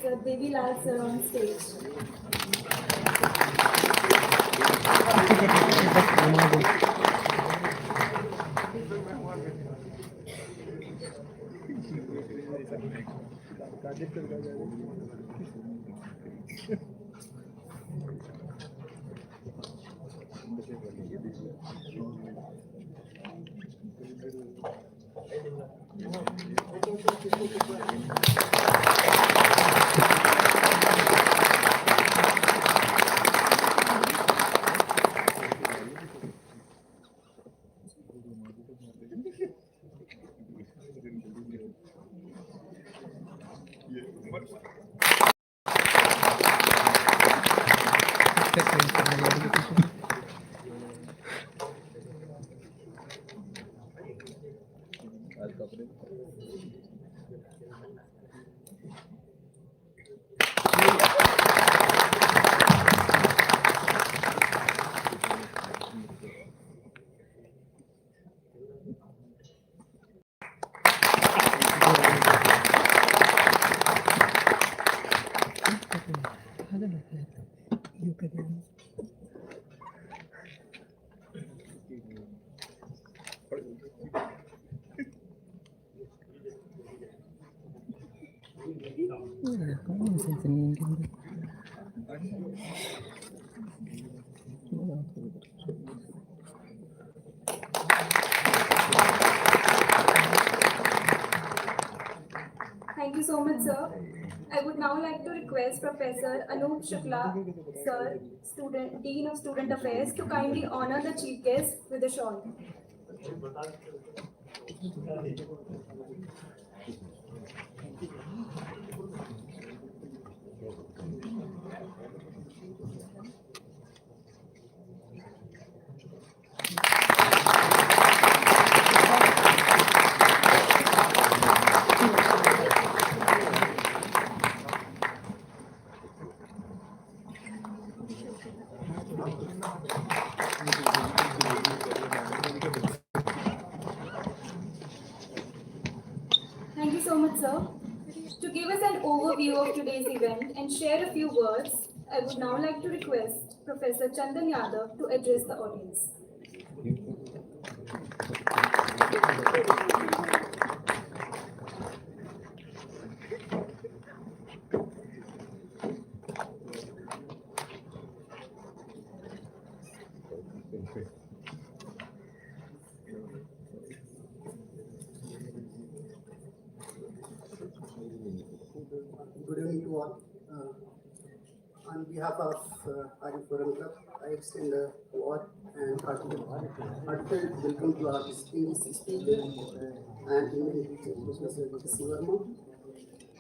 Professor Devilal sir on stage. Thank you so much, sir. I would now like to request Professor Anup Shukla, sir, Dean of Student Affairs, to kindly honor the chief guest with a shawl. Thank you so much, sir. To give us an overview of today's event and share a few words, I would now like to request Professor Chandan Yadav to address the audience. Good evening to all. On behalf of Iit Forum Club, I extend a warm and heartfelt welcome to our distinguished speaker and Indian teacher, Professor Verma,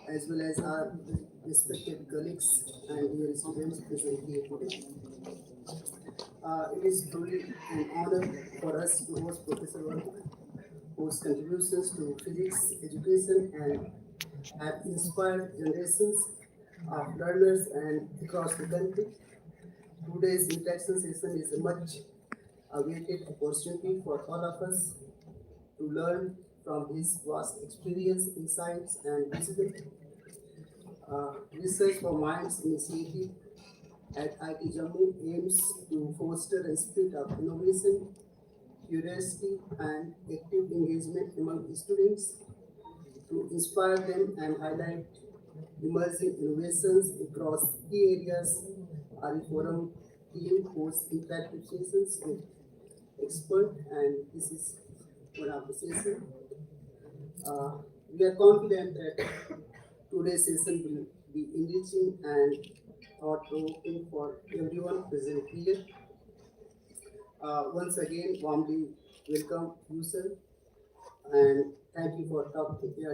as well as our respected colleagues and dear students present here today. It is truly an honor for us to host Professor Verma, whose contributions to physics education and have inspired generations of learners and across the country. Today's interaction session is a much awaited opportunity for all of us to learn from his vast experience, insights, and wisdom. Research for Minds initiative at Iit Jammu aims to foster a spirit of innovation, curiosity, and active engagement among students to inspire them and highlight emerging innovations across key areas. Our forum team hosts interactive sessions with experts, and this is one of the sessions. We are confident that today's session will be enriching and thought-provoking for everyone present here. Once again, warmly welcome you, sir, and thank you for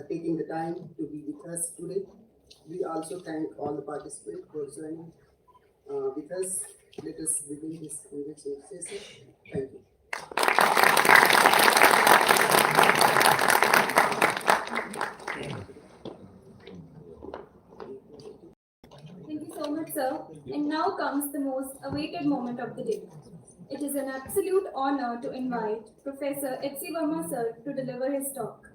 taking the time to be with us today. We also thank all the participants for joining with us. Let us begin this enriching session. Thank you. Thank you so much, sir. And now comes the most awaited moment of the day. It is an absolute honor to invite Professor Iit Jammu sir to deliver his talk.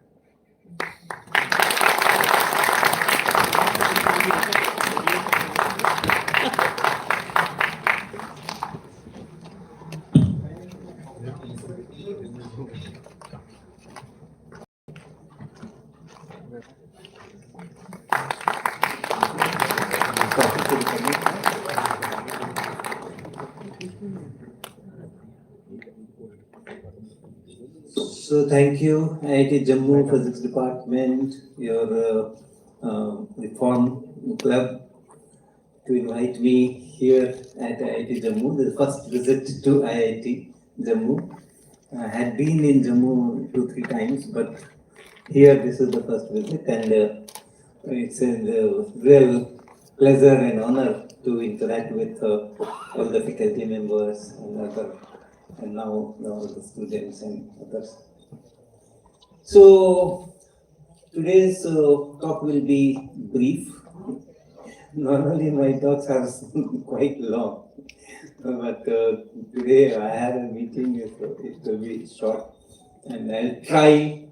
So thank you, Iit Jammu Physics Department, your reform club, to invite me here at Iit Jammu. The first visit to IIT Jammu. I had been in Jammu 2-3 times, but here this is the first visit, and it's a real pleasure and honor to interact with all the faculty members and now the students and others. So today's talk will be brief. Normally my talks are quite long, but today I have a meeting, it will be short, and I'll try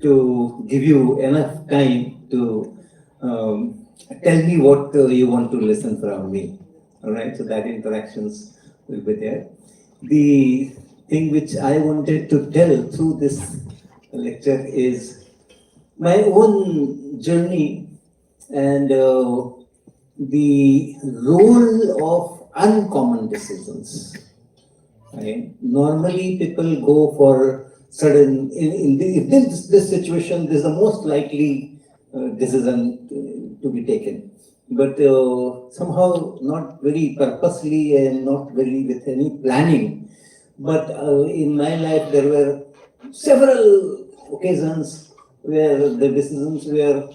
to give you enough time to tell me what you want to listen from me. All right, so that interactions will be there. The thing which I wanted to tell through this lecture is my own journey and the role of uncommon decisions. Right? Normally, people go for sudden. In this situation, this is the most likely decision to be taken, but somehow not very purposely and not very with any planning. But in my life, there were several occasions where the decisions were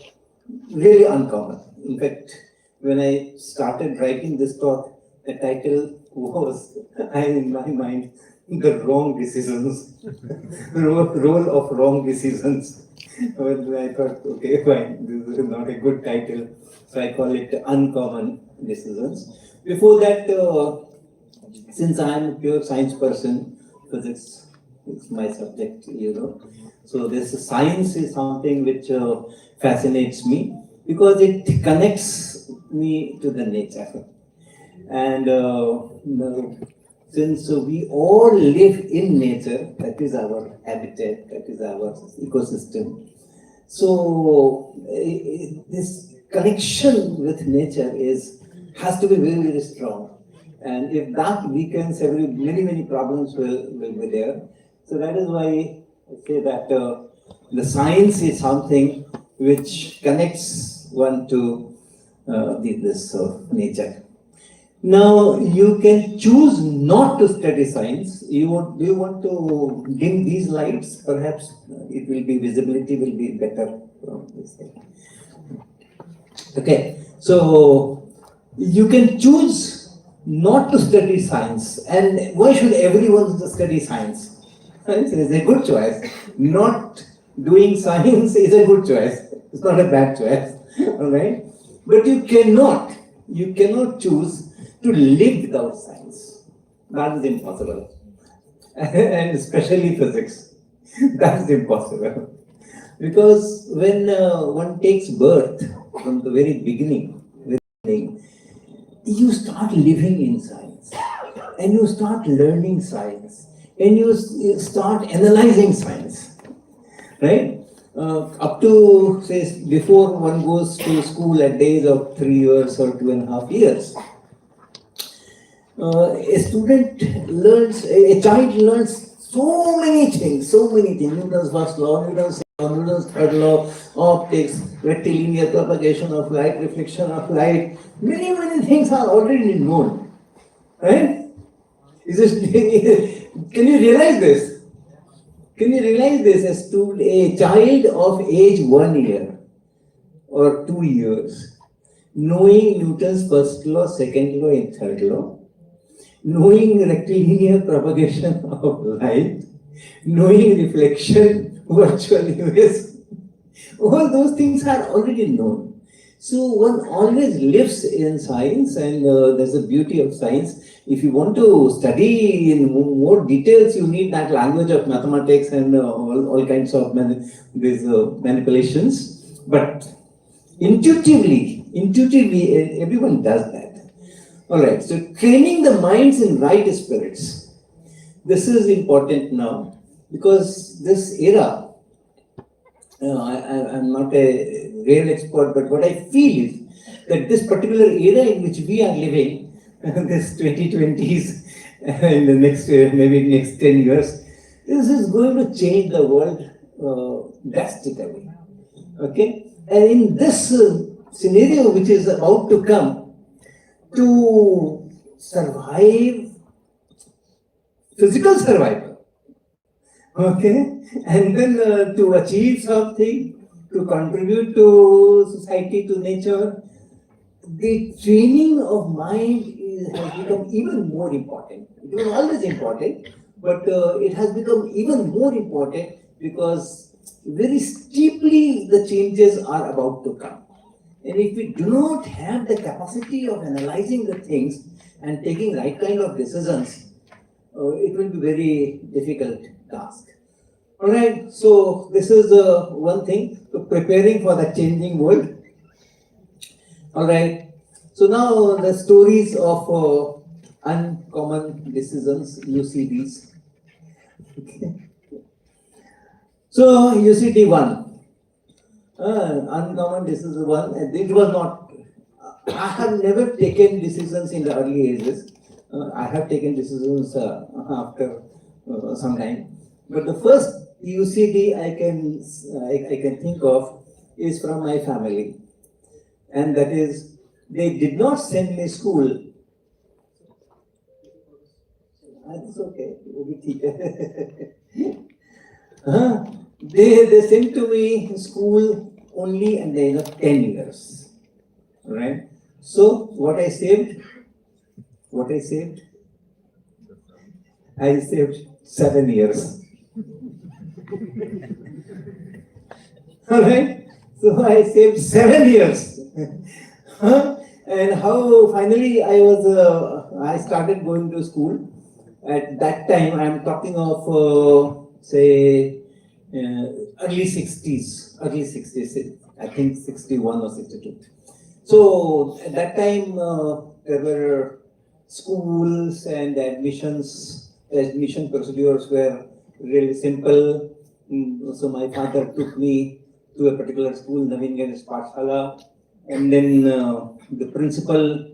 really uncommon. In fact, when I started writing this talk, the title was, in my mind, the wrong decisions, role of wrong decisions. But I thought, okay, fine, this is not a good title, so I call it uncommon decisions. Before that, since I am a pure science person, physics is my subject, So this science is something which fascinates me because it connects me to the nature. And since we all live in nature, that is our habitat, that is our ecosystem. So this connection with nature has to be very, very strong. And if that weakens, many problems will be there. So that is why I say that the science is something which connects one to this nature. Now, you can choose not to study science. Do you want to dim these lights? Perhaps visibility will be better from this thing. Okay, so you can choose not to study science. And why should everyone study science? Science is a good choice. Not doing science is a good choice. It's not a bad choice. All right? But you cannot choose to live without science. That is impossible. And especially physics. That is impossible. Because when one takes birth from the very beginning, you start living in science. And you start learning science. And you start analyzing science. Right? Up to, say, before one goes to school at days of 3 years or 2.5 years, a child learns so many things. Newton's first law, Newton's third law, optics, rectilinear propagation of light, reflection of light. Many things are already known. Right? Can you realize this? Can you realize this? A child of age 1 year or 2 years, knowing Newton's first law, second law, and third law, knowing rectilinear propagation of light, knowing reflection, virtual US, all those things are already known. So one always lives in science, and there's a beauty of science. If you want to study in more details, you need that language of mathematics and all kinds of these manipulations. But intuitively, everyone does that. All right, so training the minds in right spirits. This is important now because this era, I'm not a real expert, but what I feel is that this particular era in which we are living, this 2020s, in the next maybe next 10 years, This is going to change the world drastically. Okay? And in this scenario which is about to come, to survive, physical survival, okay, and then to achieve something, to contribute to society, to nature, the training of mind has become even more important. It was always important, but it has become even more important because very steeply the changes are about to come. And if we do not have the capacity of analyzing the things and taking right kind of decisions, it will be very difficult task. All right, so this is one thing, so preparing for the changing world. All right, so now the stories of uncommon decisions, UCDs. Okay. So UCD 1, uncommon decision 1, it was not, I have never taken decisions in the early ages. I have taken decisions after some time. But the first UCD I can think of is from my family. And that is, they did not send me school. It's okay. They sent to me school only at the age of 10 years. Right? So what I saved? I saved 7 years. Alright? So I saved 7 years. And how finally I started going to school. At that time, I am talking of say early 60s, I think 61 or 62. So at that time, there were schools and admission procedures were really simple. So my father took me to a particular school, Naveen Pathshala, and then the principal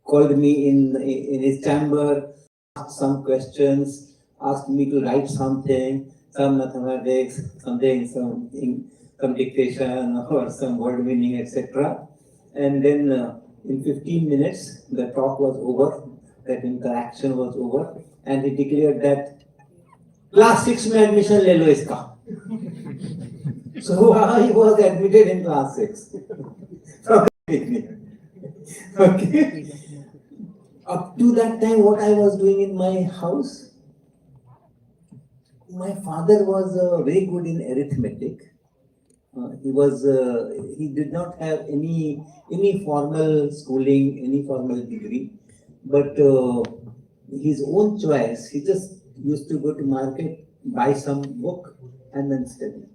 called me in his chamber, asked some questions, asked me to write something, some mathematics, some dictation or some word meaning, etc. And then in 15 minutes, the talk was over, that interaction was over, and he declared that class 6 में admission ले लो इसका. So I was admitted in class 6. Okay. Up to that time, what I was doing in my house, my father was very good in arithmetic. He did not have any formal schooling, any formal degree, but his own choice, he just used to go to market, buy some book, and then study.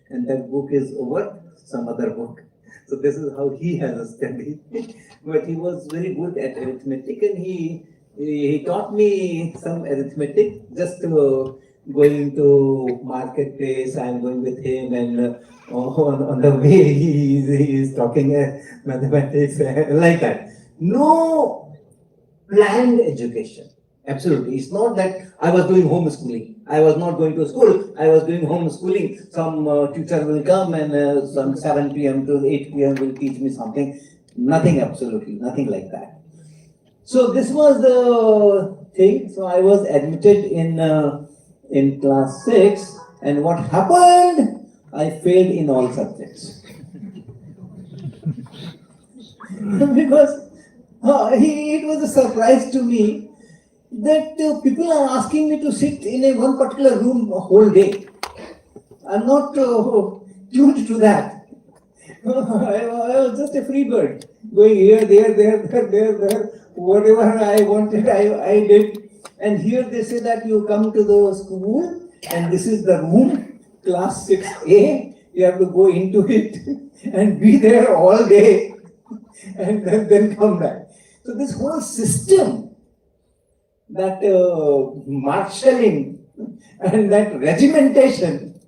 And that book is over, some other book. So this is how he has studied. But he was very good at arithmetic, and he taught me some arithmetic, just going to marketplace. I'm going with him, and on the way he is talking mathematics like that. No planned education. Absolutely. It's not that I was doing homeschooling. I was not going to school. I was doing homeschooling. Some teacher will come and some 7 p.m. to 8 p.m. will teach me something. Nothing, absolutely, nothing like that. So this was the thing. So I was admitted in class 6, and what happened? I failed in all subjects. Because it was a surprise to me that people are asking me to sit in one particular room a whole day. I'm not tuned to that. I was just a free bird, going here, there, whatever I wanted, I did. And here they say that you come to the school, and this is the room, class 6A, you have to go into it and be there all day, and then come back. So this whole system, that marshalling and that regimentation,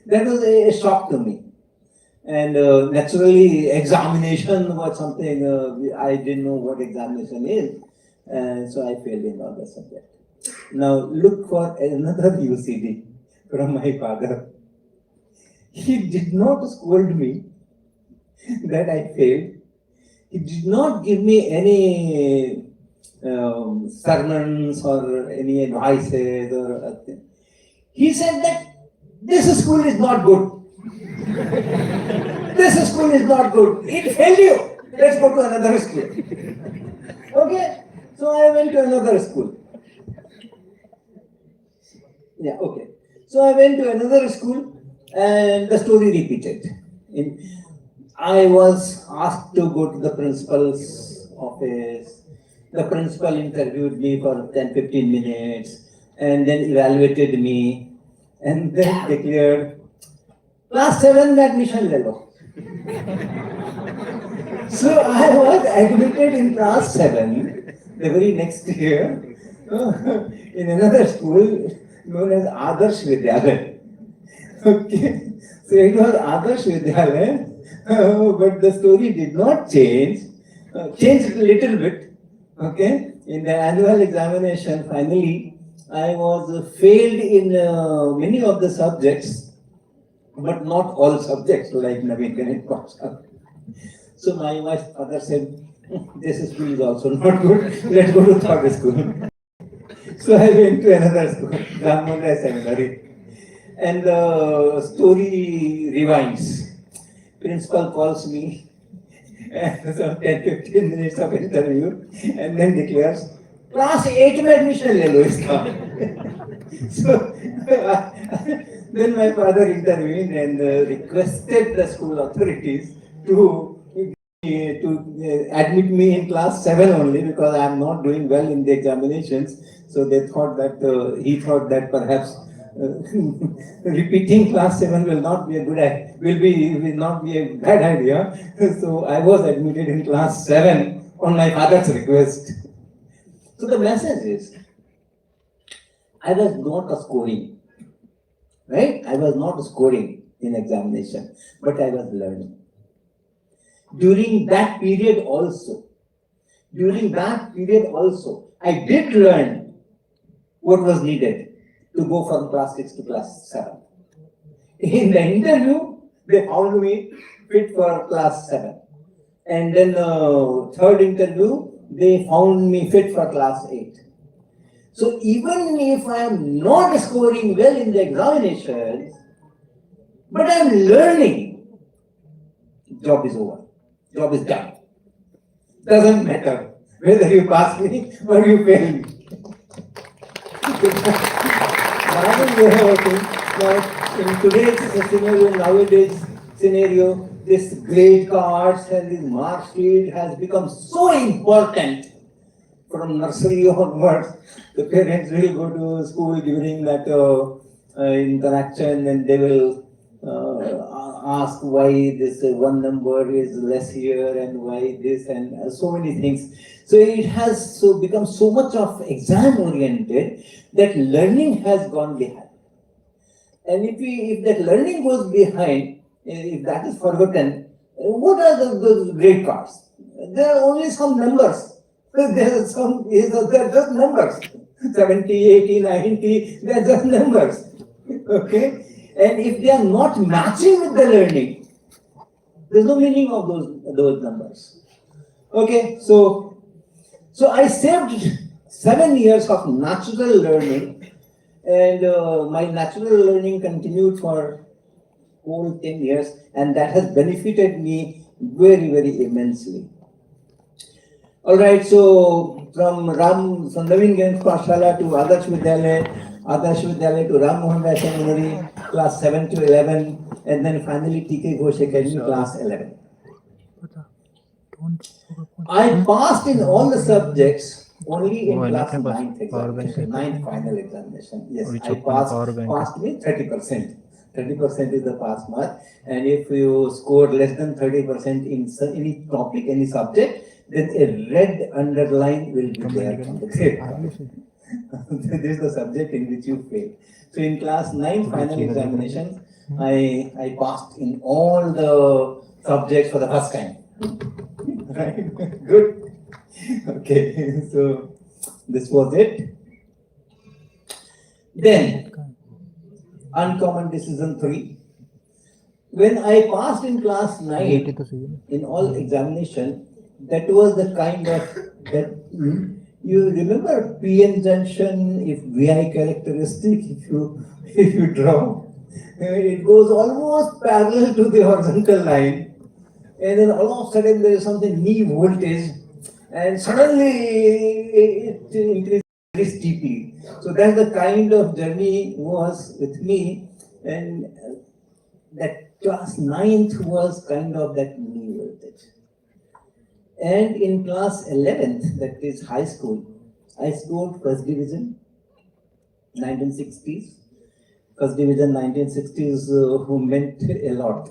that was a shock to me. And naturally, examination was something I didn't know what examination is, and so I failed in all the subject. Now look for another UCD from my father. He did not scold me that I failed. He did not give me any sermons or any advices or he said that this school is not good. This school is not good. It failed you. Let's go to another school. Okay. So I went to another school. Yeah, okay. So I went to another school and the story repeated. I was asked to go to the principal's office. The principal interviewed me for 10-15 minutes and then evaluated me and then declared, class 7 में admission ले लो. So I was admitted in class 7 the very next year in another school known as Adarsh Vidyalaya. Okay, so it was Adarsh Vidyalaya, but the story did not change, changed a little bit. Okay, in the annual examination, finally, I was failed in many of the subjects, but not all subjects like Naveen Ganesh Pasha. So my father said, this school is also not good, let's go to third school. So I went to another school, Ramunda Seminary. And the story rewinds. Principal calls me, and so 10-15 minutes of interview, and then declares, class 8 में admission ले लो इसका. So then my father intervened and requested the school authorities to admit me in class 7 only because I am not doing well in the examinations. So they thought that he thought that perhaps repeating class 7 will not be a will not be a bad idea. So I was admitted in class 7 on my father's request. So the message is, I was not scoring, right? I was not scoring in examination, but I was learning. During that period also, I did learn what was needed to go from class 6 to class 7. In the interview, they found me fit for class 7. And then third interview, they found me fit for class 8. So even if I am not scoring well in the examinations, but I am learning, job is over. Job is done. Doesn't matter whether you pass me or you fail me. In today's scenario, nowadays scenario, this grade cards and this mark sheet has become so important. From nursery onwards, the parents will go to school during that interaction and they will ask why this one number is less here and why this and so many things. So it has become so much of exam oriented that learning has gone behind. And if that learning goes behind, if that is forgotten, what are those grade cards? There are only some numbers. There are just numbers. 70, 80, 90, they are just numbers. Okay? And if they are not matching with the learning, there's no meaning of those numbers. Okay, so I saved 7 years of natural learning, and my natural learning continued for whole 10 years, and that has benefited me very, very immensely. All right, so from Naveen Ganesh Pashala to Adarsh Vidyalaya to Ram Mohan Rai Seminary, class 7 to 11, and then finally TK Ghosh Academy, class 11. I passed in all the subjects only in class 9th examination, 9th final examination. Yes, I passed with 30%. 30% is the pass mark, and if you score less than 30% in any topic, any subject, then a red underline will be there on the grade card. This is the subject in which you fail. So in class 9 final examination, I passed in all the subjects for the first time. Right? Good. Okay, so this was it. Then, uncommon decision 3. When I passed in class 9 in all examination, that was the kind of that you remember PN junction, if VI characteristic, if you draw, it goes almost parallel to the horizontal line, and then all of a sudden there is something knee voltage, and suddenly it increases very steeply. So that's the kind of journey was with me, and that class 9th was kind of that knee voltage. And in class 11th, that is high school, I scored first division, 1960s. First division 1960s meant a lot.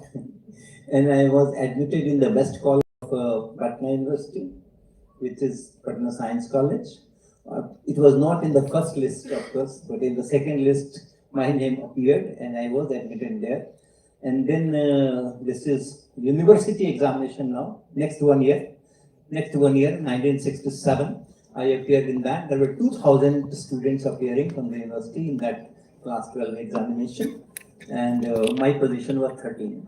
And I was admitted in the best college of Patna University, which is Patna Science College. It was not in the first list, of course, but in the second list, my name appeared and I was admitted there. And then this is university examination now, next one year, 1967, I appeared in that. There were 2,000 students appearing from the university in that class 12 examination, and my position was 13.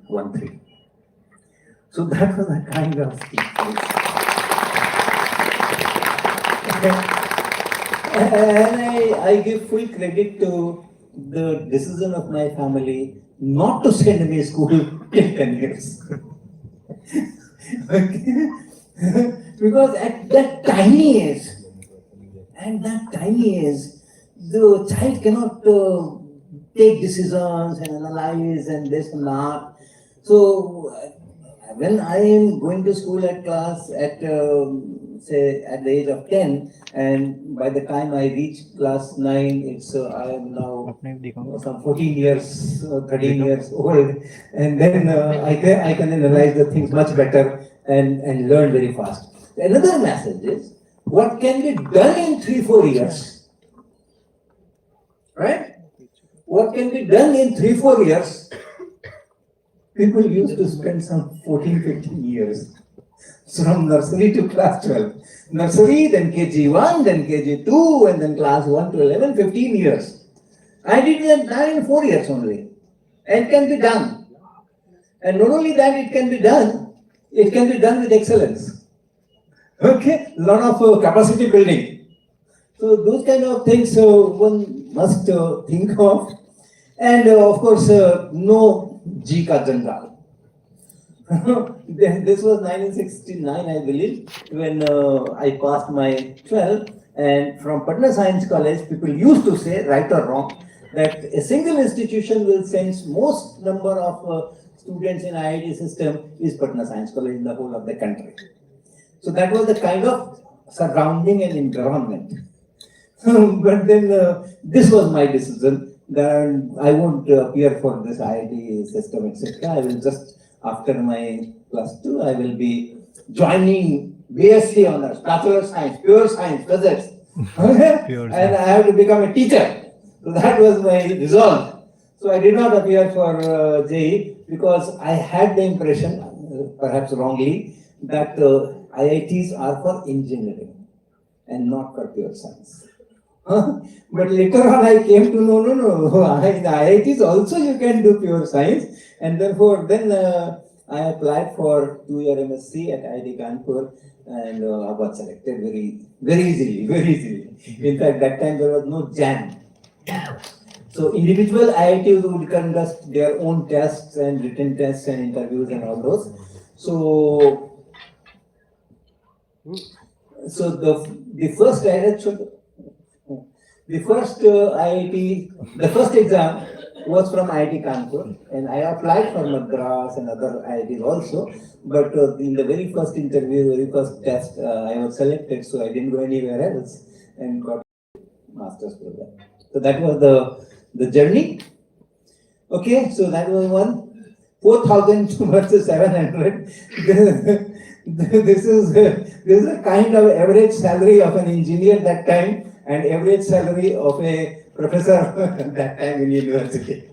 So that was a kind of and I give full credit to the decision of my family not to send me to school till 10 years. Okay? Because at that tiny age, the child cannot take decisions and analyze and this and that. So when I am going to school at class at say at the age of 10, and by the time I reach class 9, it's I am now some 14 years, 13 years old, and then I can analyze the things much better and learn very fast. Another message is what can be done in 3-4 years, right? What can be done in 3-4 years, people used to spend some 14-15 years. So from nursery to class 12. Nursery, then KG1, then KG2, and then class 1 to 11, 15 years. I did that in 4 years only. And it can be done. And not only that, it can be done with excellence. Okay? Lot of capacity building. So those kind of things one must think of. And of course, no G ka Jangal. This was 1969, I believe, when I passed my 12, and from Patna Science College, people used to say, right or wrong, that a single institution will send most number of students in IIT system is Patna Science College in the whole of the country. So that was the kind of surrounding and environment. But then this was my decision that I won't appear for this IIT system, etc. I will just, after my plus 2, I will be joining BSc honors, Bachelor of Science, pure science, physics. And I have to become a teacher. So that was my resolve. So I did not appear for JEE because I had the impression, perhaps wrongly, that IITs are for engineering and not for pure science. But later on I came to know, no, in IITs also you can do pure science, and therefore then I applied for 2-year MSc at IIT Kanpur, and I got selected very easily. In fact, that time there was no JAM. So individual IITs would conduct their own tests and written tests and interviews and all those. So the first direction. The first the first exam was from IIT Kanpur, and I applied for Madras and other IITs also. But in the very first interview, very first test, I was selected, so I didn't go anywhere else and got master's program. So that was the journey. Okay, so that was one. 4,000 versus 700. This is a kind of average salary of an engineer that time, and average salary of a professor that time in university.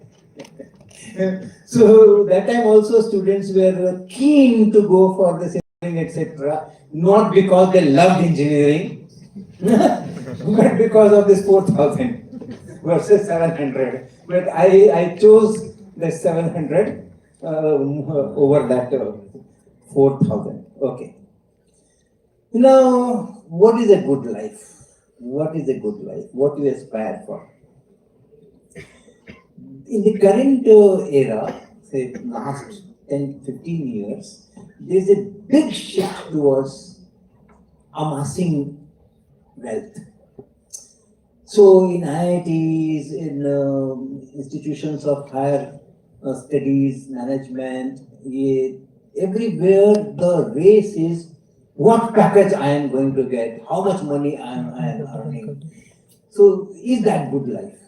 So that time also students were keen to go for this engineering, etc. Not because they loved engineering, but because of this 4,000. versus 700. But I chose the 700 over that 4,000. Okay. Now, what is a good life? What is a good life? What do you aspire for? In the current era, say last 10, 15 years, there's a big shift towards amassing wealth. So in IITs, in institutions of higher studies, management, everywhere the race is what package I am going to get, how much money I am earning. So is that good life?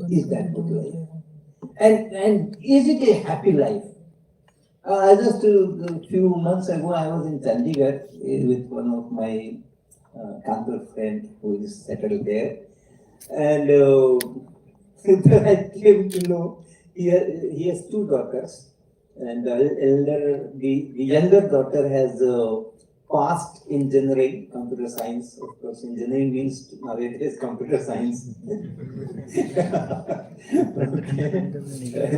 Is that good life? And is it a happy life? Just a few months ago, I was in Chandigarh with one of my Kanpur friend who is settled there, and I came to know he has two daughters, and the younger daughter has passed engineering, computer science. Of course, engineering means nowadays computer science.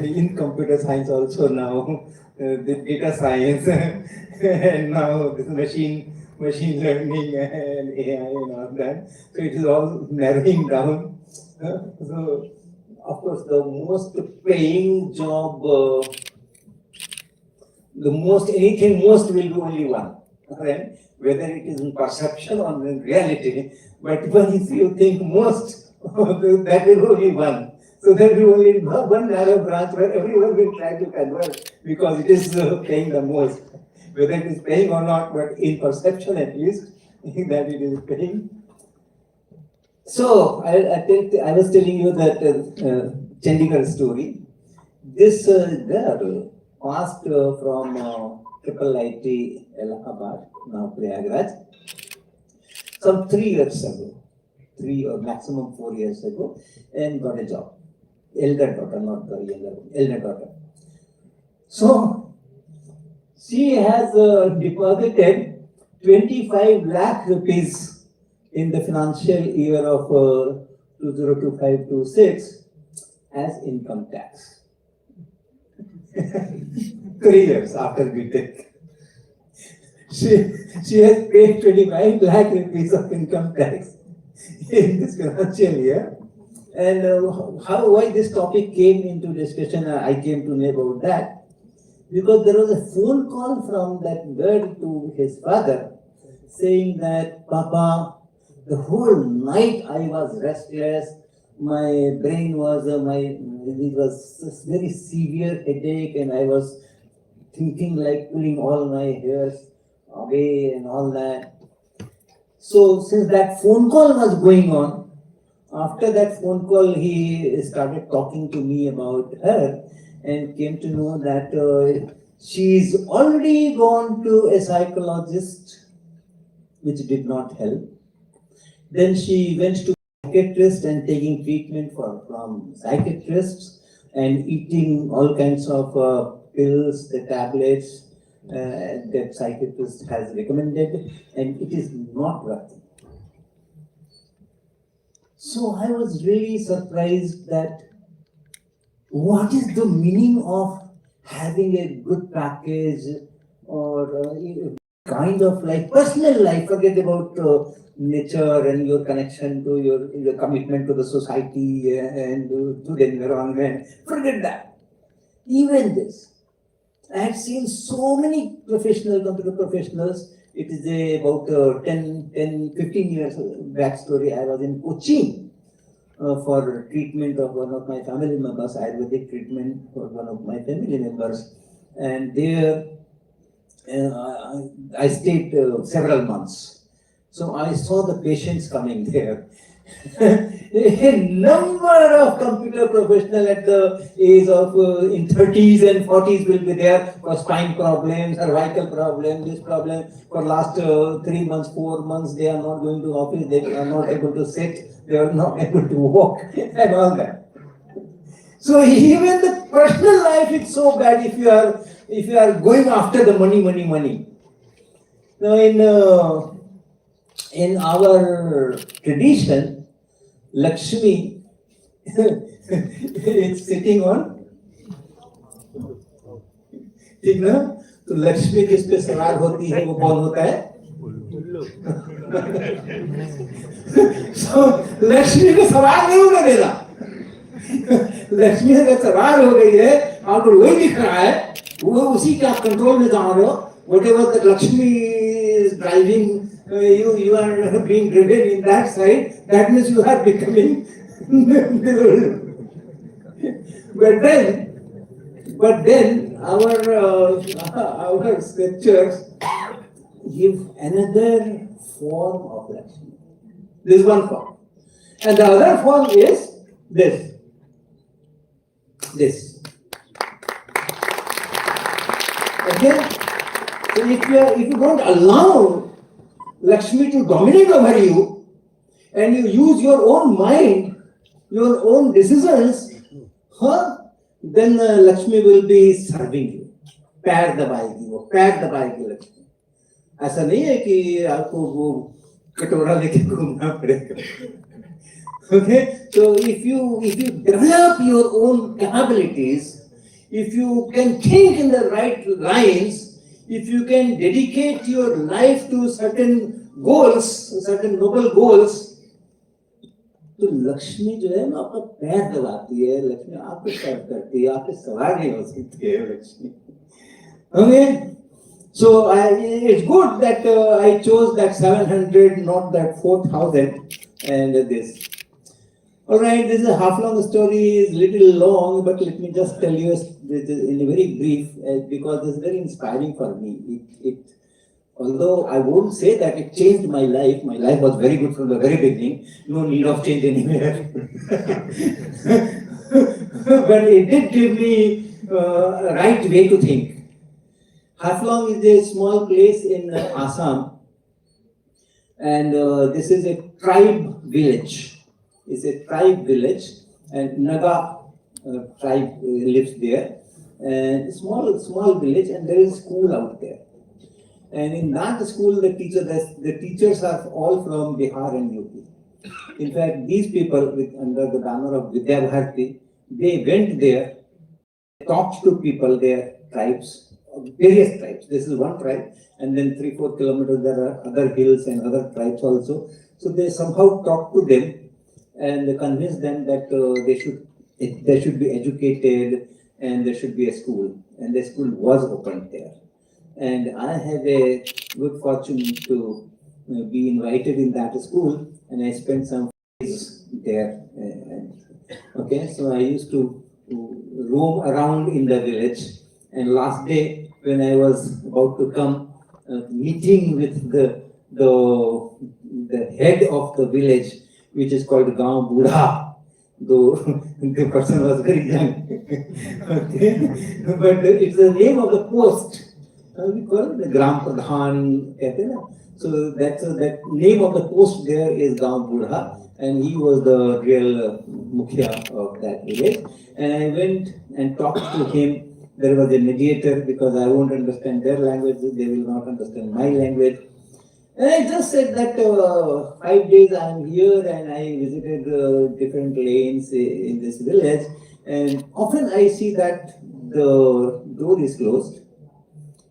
In computer science also now the data science and now this machine learning and AI and all that. So it is all narrowing down. So of course the most paying job, the most anything most will be only one. Right? Whether it is in perception or in reality, but if you think most, that will only one. So there will be only one narrow branch where everyone will try to convert because it is paying the most. Whether it is paying or not, but in perception at least, that it is paying. So I was telling you that Chandigarh story. This girl passed from Triple IT Allahabad, now Prayagraj, some 3 years ago, 3 or maximum 4 years ago, and got a job. Elder daughter, not the younger one, elder daughter. So she has deposited 25 lakh rupees in the financial year of 2025-26 as income tax. 3 years after BTech. She has paid 25 lakh rupees of income tax in this financial year. And why this topic came into discussion, I came to know about that. Because there was a phone call from that girl to his father saying that, Papa, the whole night I was restless, my brain was, it was a very severe headache and I was thinking like pulling all my hairs away and all that. So since that phone call was going on, after that phone call he started talking to me about her and came to know that she's already gone to a psychologist, which did not help. Then she went to psychiatrist and taking treatment from psychiatrists and eating all kinds of pills, the tablets that psychiatrist has recommended, and it is not working. So I was really surprised that what is the meaning of having a good package or kind of like personal life, forget about nature and your connection to your commitment to the society and to the environment, forget that. Even this, I had seen so many computer professionals. It is about 15 years backstory. I was in Cochin for treatment of one of my family members, Ayurvedic treatment for one of my family members. And there I stayed several months. So I saw the patients coming there. A number of computer professionals at the age of in 30s and 40s will be there for spine problems, cervical problems, this problem. For last 3 months, 4 months, they are not going to office, they are not able to sit, they are not able to walk and all that. So even the personal life is so bad if you are going after the money. Now in our tradition, Lakshmi it's sitting on, ठीक ना? तो लक्ष्मी जिस पे सवार होती है वो कौन होता है? So, लक्ष्मी को सवार नहीं होने देना। लक्ष्मी अगर सवार हो गई है, आपको वही दिख रहा है, वो उसी के आप कंट्रोल में जा रहे हो। Whatever the Lakshmi is driving, you are being driven in that side. That means you are becoming. but then our scriptures give another form of Lakshmi. This is one form, and the other form is this. This. Okay? So if you don't allow Lakshmi to dominate over you, and you use your own mind, your own decisions, then Lakshmi will be serving you. पैर दबाएगी वो, पैर दबाएगी लक्ष्मी। ऐसा नहीं है कि आपको वो कटोरा लेके घूमना पड़ेगा। Okay, so if you develop your own capabilities, if you can think in the right lines, if you can dedicate your life to certain goals, certain noble goals, तो लक्ष्मी जो है ना आपका पैर दबाती है, लक्ष्मी आपको सर्व करती है, आपके सवार नहीं हो सकती है Lakshmi. Okay, so it's good that I chose that 700, not that 4,000, and this. All right, this is a half-long story, is little long, but let me just tell you in a very brief, because this is very inspiring for me. Although I won't say that it changed my life was very good from the very beginning, no need of change anywhere. But it did give me a right way to think. Haflong is a small place in Assam, and this is a tribe village. It's a tribe village, and Naga tribe lives there. And small village, and there is a school out there. And in that school, the teachers are all from Bihar and UP. In fact, these people, under the banner of Vidya Bharati, they went there, talked to people, their tribes, various tribes. This is one tribe, and then 3-4 kilometers there are other hills and other tribes also. So they somehow talked to them and convinced them that they should be educated and there should be a school. And the school was opened there. And I had a good fortune to be invited in that school, and I spent some days there. Okay, so I used to roam around in the village. And last day, when I was about to come, meeting with the head of the village, which is called Gaon Budha, though the person was very young. Okay, but it's the name of the post. We call it the Gram Pradhan. So that name of the post there is Gaon Budha, and he was the real mukhya of that village. And I went and talked to him. There was a mediator because I won't understand their language, they will not understand my language. And I just said that 5 days I am here and I visited different lanes in this village, and often I see that the door is closed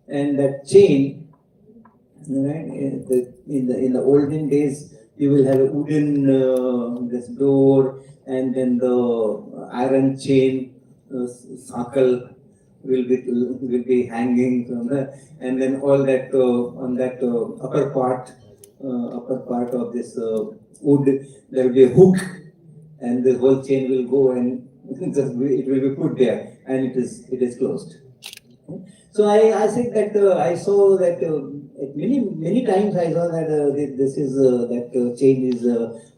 and that chain, right? In the olden days, you will have a wooden this door, and then the iron chain circle will be hanging from the, and then all that on that upper part of this wood, there will be a hook, and the whole chain will go and it will be put there, and it is closed. So I said that I saw that many times I saw that this is that chain is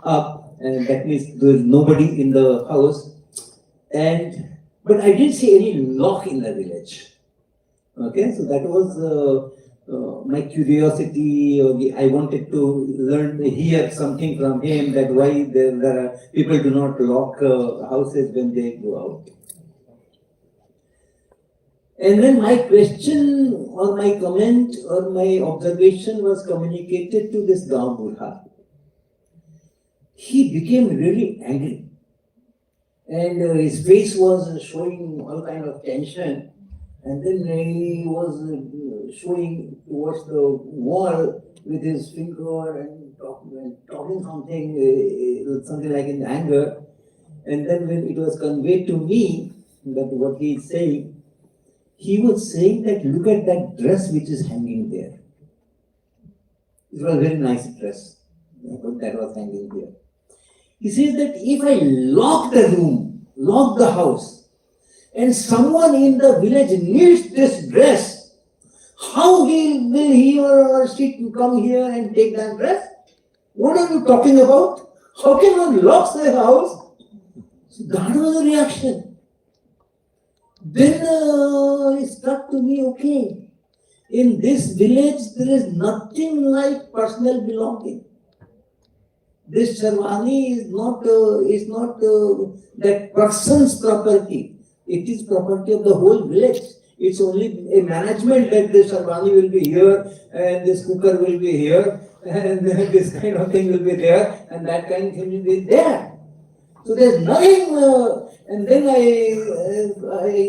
up, and that means there is nobody in the house, but I didn't see any lock in the village. Okay, so that was my curiosity. I wanted to hear something from him, that why there are people do not lock houses when they go out. And when my question or my comment or my observation was communicated to this Gaon Budha, he became really angry. and his face was showing all kind of tension, and then he was showing towards the wall with his finger and talking something, something like in anger. And then when it was conveyed to me that what he is saying, he was saying that look at that dress which is hanging there. It was a very nice dress that was hanging there. He says that if I lock the room, lock the house, and someone in the village needs this dress, how will he or she come here and take that dress? What are you talking about? How can one lock the house? So that was the reaction. Then it struck to me, okay, in this village there is nothing like personal belonging. This Sharwani is not that person's property. It is property of the whole village. It's only a management that this Sharwani will be here and this cooker will be here and this kind of thing will be there and that kind of thing will be there. So there's nothing. And then I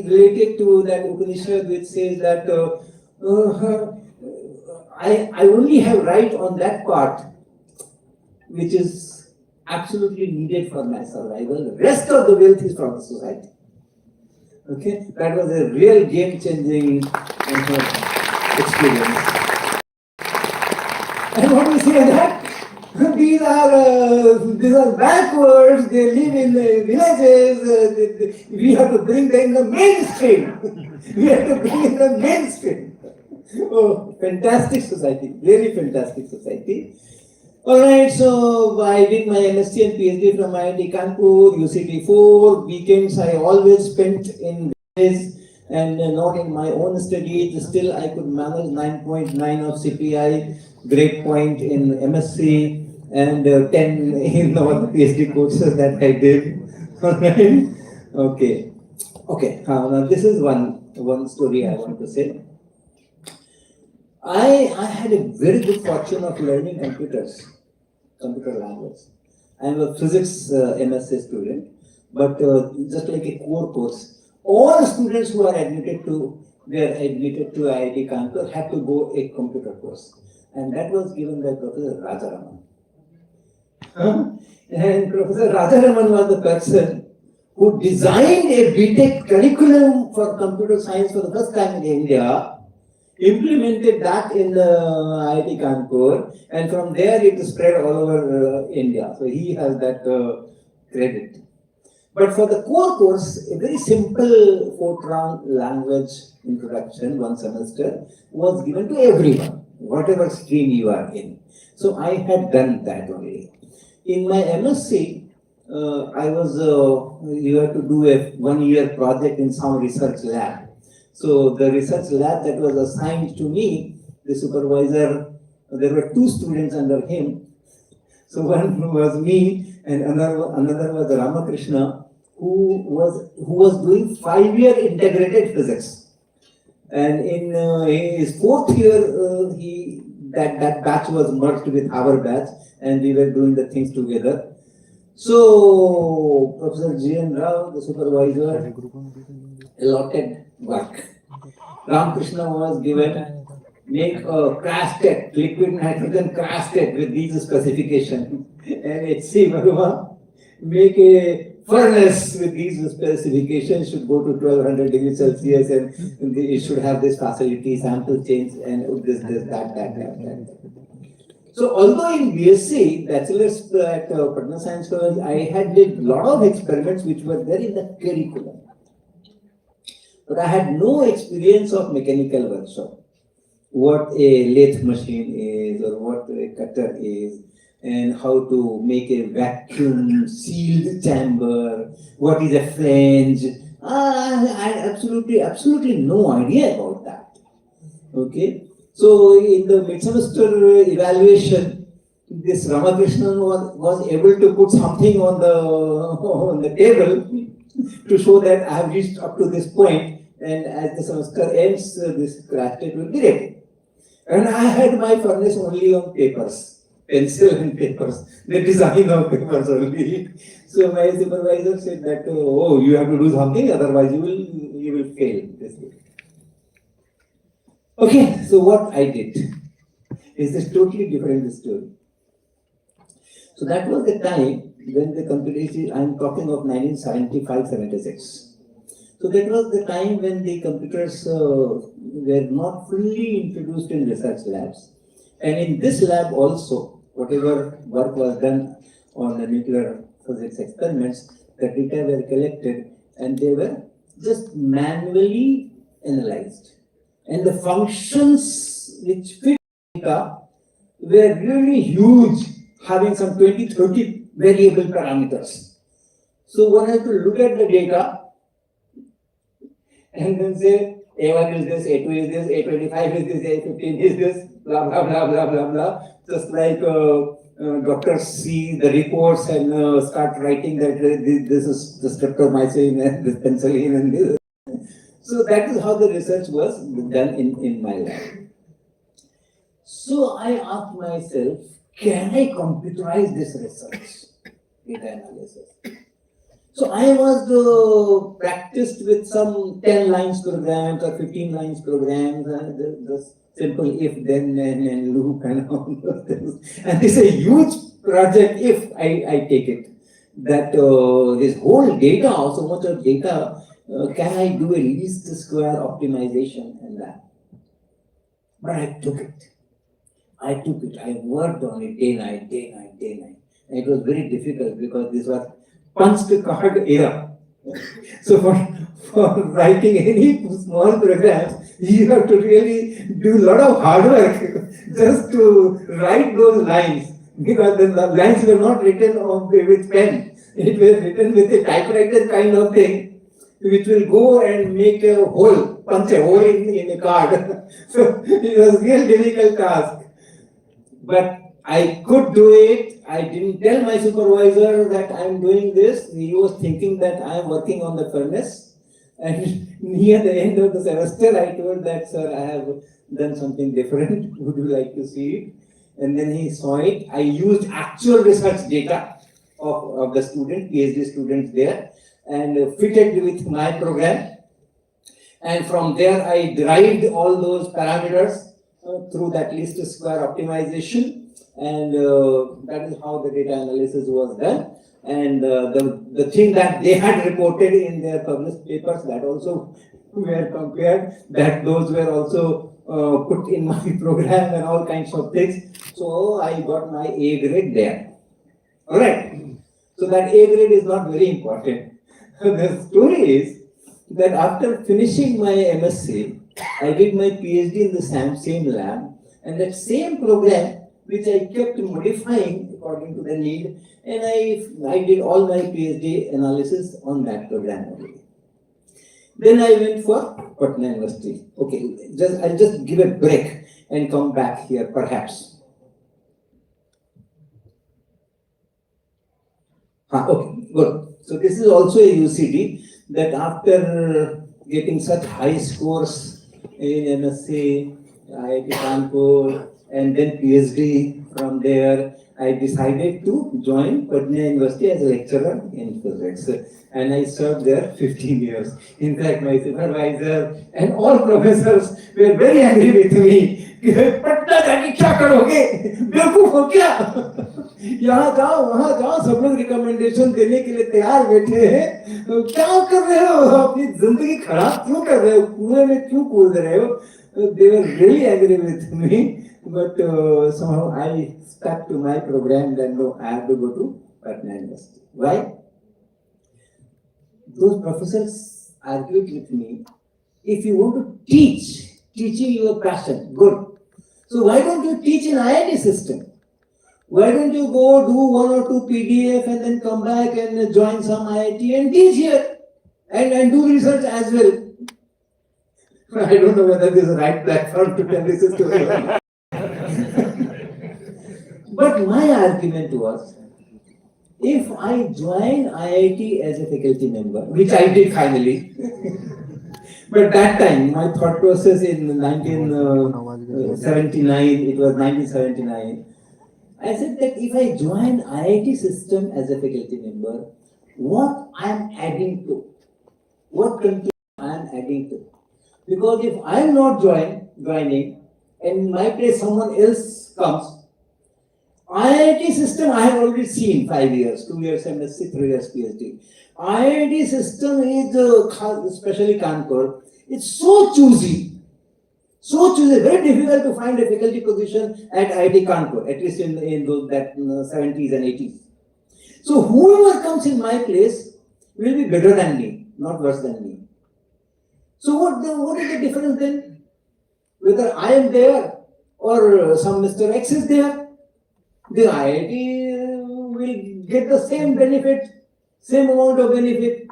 related to that Upanishad which says that I only have right on that part which is absolutely needed for my survival. The rest of the wealth is from the society. Okay, that was a real game-changing experience. And what we say that these are backwards. They live in the villages. We have to bring them in the mainstream. We have to bring in the mainstream. Oh, fantastic society! Very fantastic society. Alright, so I did my MSc and PhD from IIT Kanpur, UCT 4. Weekends I always spent in villages and not in my own studies. Still I could manage 9.9 of CPI, grade point in MSc and 10 in all the PhD courses that I did. Alright, okay. Okay, now this is one story I want to say. I had a very good fortune of learning computer language. I am a physics MSc student, but just like a core course. All students who are admitted to IIT Kanpur had to go a computer course, and that was given by Professor Rajaraman. And Professor Rajaraman was the person who designed a BTech curriculum for computer science for the first time in India. Implemented that in IIT Kanpur, and from there it spread all over India. So he has that credit. But for the core course, a very simple Fortran language introduction, one semester, was given to everyone, whatever stream you are in. So I had done that only. In my MSc, you have to do a 1-year project in some research lab. So the research lab that was assigned to me, the supervisor, there were 2 students under him. So one was me and another was Ramakrishna, who was doing 5-year integrated physics. And in his 4th year, that batch was merged with our batch and we were doing the things together. So Professor G.N. Rao, the supervisor, allotted work. Ramakrishna was given make a crash test, liquid nitrogen crash test with these specifications, and H.C. Verma make a furnace with these specifications, should go to 1200 degrees Celsius and it should have this facility, sample change and this, that. So although in BSc, bachelor's at Patna Science College, I had did a lot of experiments which were there in the curriculum. But I had no experience of mechanical workshop. What a lathe machine is, or what a cutter is, and how to make a vacuum sealed chamber, what is a flange. I had absolutely no idea about that. Okay. So in the mid-semester evaluation, this Ramakrishnan was able to put something on the table to show that I have reached up to this point, and as the semester ends, this crash test will be ready. And I had my furnace only on papers, pencil and papers, the design of papers only. So my supervisor said that, oh, you have to do something, otherwise you will fail this thing. Okay, so what I did is a totally different story. So that was the time when the computation, I'm talking of 1975-76. So that was the time when the computers were not fully introduced in research labs. And in this lab also, whatever work was done on the nuclear physics experiments, the data were collected and they were just manually analyzed. And the functions which fit data were really huge, having some 20-30 variable parameters. So one has to look at the data and then say A1 is this, A2 is this, A25 is this, A15 is this, blah, blah, blah, blah, blah, blah. Just like doctors see the reports and start writing that this is the streptomycin and this penicillin and this. So that is how the research was done in my lab. So I asked myself, can I computerize this research, data analysis? So I was practiced with some 10 lines programs or 15 lines programs, the simple if, then, and loop and all those things. And this is a huge project if I take it. That this whole data, so much of data, can I do a least square optimization and that? But I took it. I worked on it day, night. And it was very difficult because this was punched card era. So for writing any small programs, you have to really do a lot of hard work just to write those lines. Because the lines were not written with pen. It was written with a typewriter kind of thing, which will go and make a hole, punch a hole in a card. So it was a real difficult task. But I could do it. I didn't tell my supervisor that I'm doing this. He was thinking that I'm working on the furnace. And near the end of the semester, I told that, sir, I have done something different. Would you like to see it? And then he saw it. I used actual research data of the student, PhD students there, and fitted with my program. And from there, I derived all those parameters through that least square optimization, and that is how the data analysis was done. And the thing that they had reported in their published papers, that also were compared, that those were also put in my program and all kinds of things. So I got my A grade there. All right. So that A grade is not very important. The story is that after finishing my MSc, I did my PhD in the same lab, and that same program which I kept modifying according to the need, and I did all my PhD analysis on that program only. Then I went for Patna University. Okay, I'll just give a break and come back here perhaps. Okay, good. So this is also a UCD that after getting such high scores in MSc, IIT Kanpur, and then PhD from there, I decided to join Patna University as a lecturer in physics. And I served there 15 years. In fact, my supervisor and all professors were very angry with me. Patna जाके क्या करोगे? बेवकूफ हो क्या? यहाँ जाओ वहाँ जाओ, सब लोग रिकमेंडेशन देने के लिए तैयार बैठे हैं, तो क्या कर रहे हो? अपनी जिंदगी खराब क्यों कर रहे हो? कुएं में क्यों कूद रहे हो? They were really angry with me, but somehow I stuck to my program. Then no, I have to go to Patna University. Why? Those professors argued with me, if you want to teach, teaching your passion, good. So why don't you teach in IIT system? Why don't you go do 1 or 2 PDF and then come back and join some IIT and teach here and do research as well? I don't know whether this is the right platform to tell this story. But my argument was, if I join IIT as a faculty member, which I did finally, but that time my thought process in 1979, it was 1979, I said that if I join IIT system as a faculty member, what I am adding to, what contribution I am adding to. Because if I am not joining, and in my place someone else comes, IIT system I have already seen 5 years, 2 years MSc, 3 years PhD. IIT system is, especially Kanpur, it's so choosy. So choosy, very difficult to find a faculty position at IIT Kanpur, at least in those that 70s and 80s. So whoever comes in my place will be better than me, not worse than me. So what is the difference then? Whether I am there or some Mr. X is there, the IIT will get the same benefit, same amount of benefit.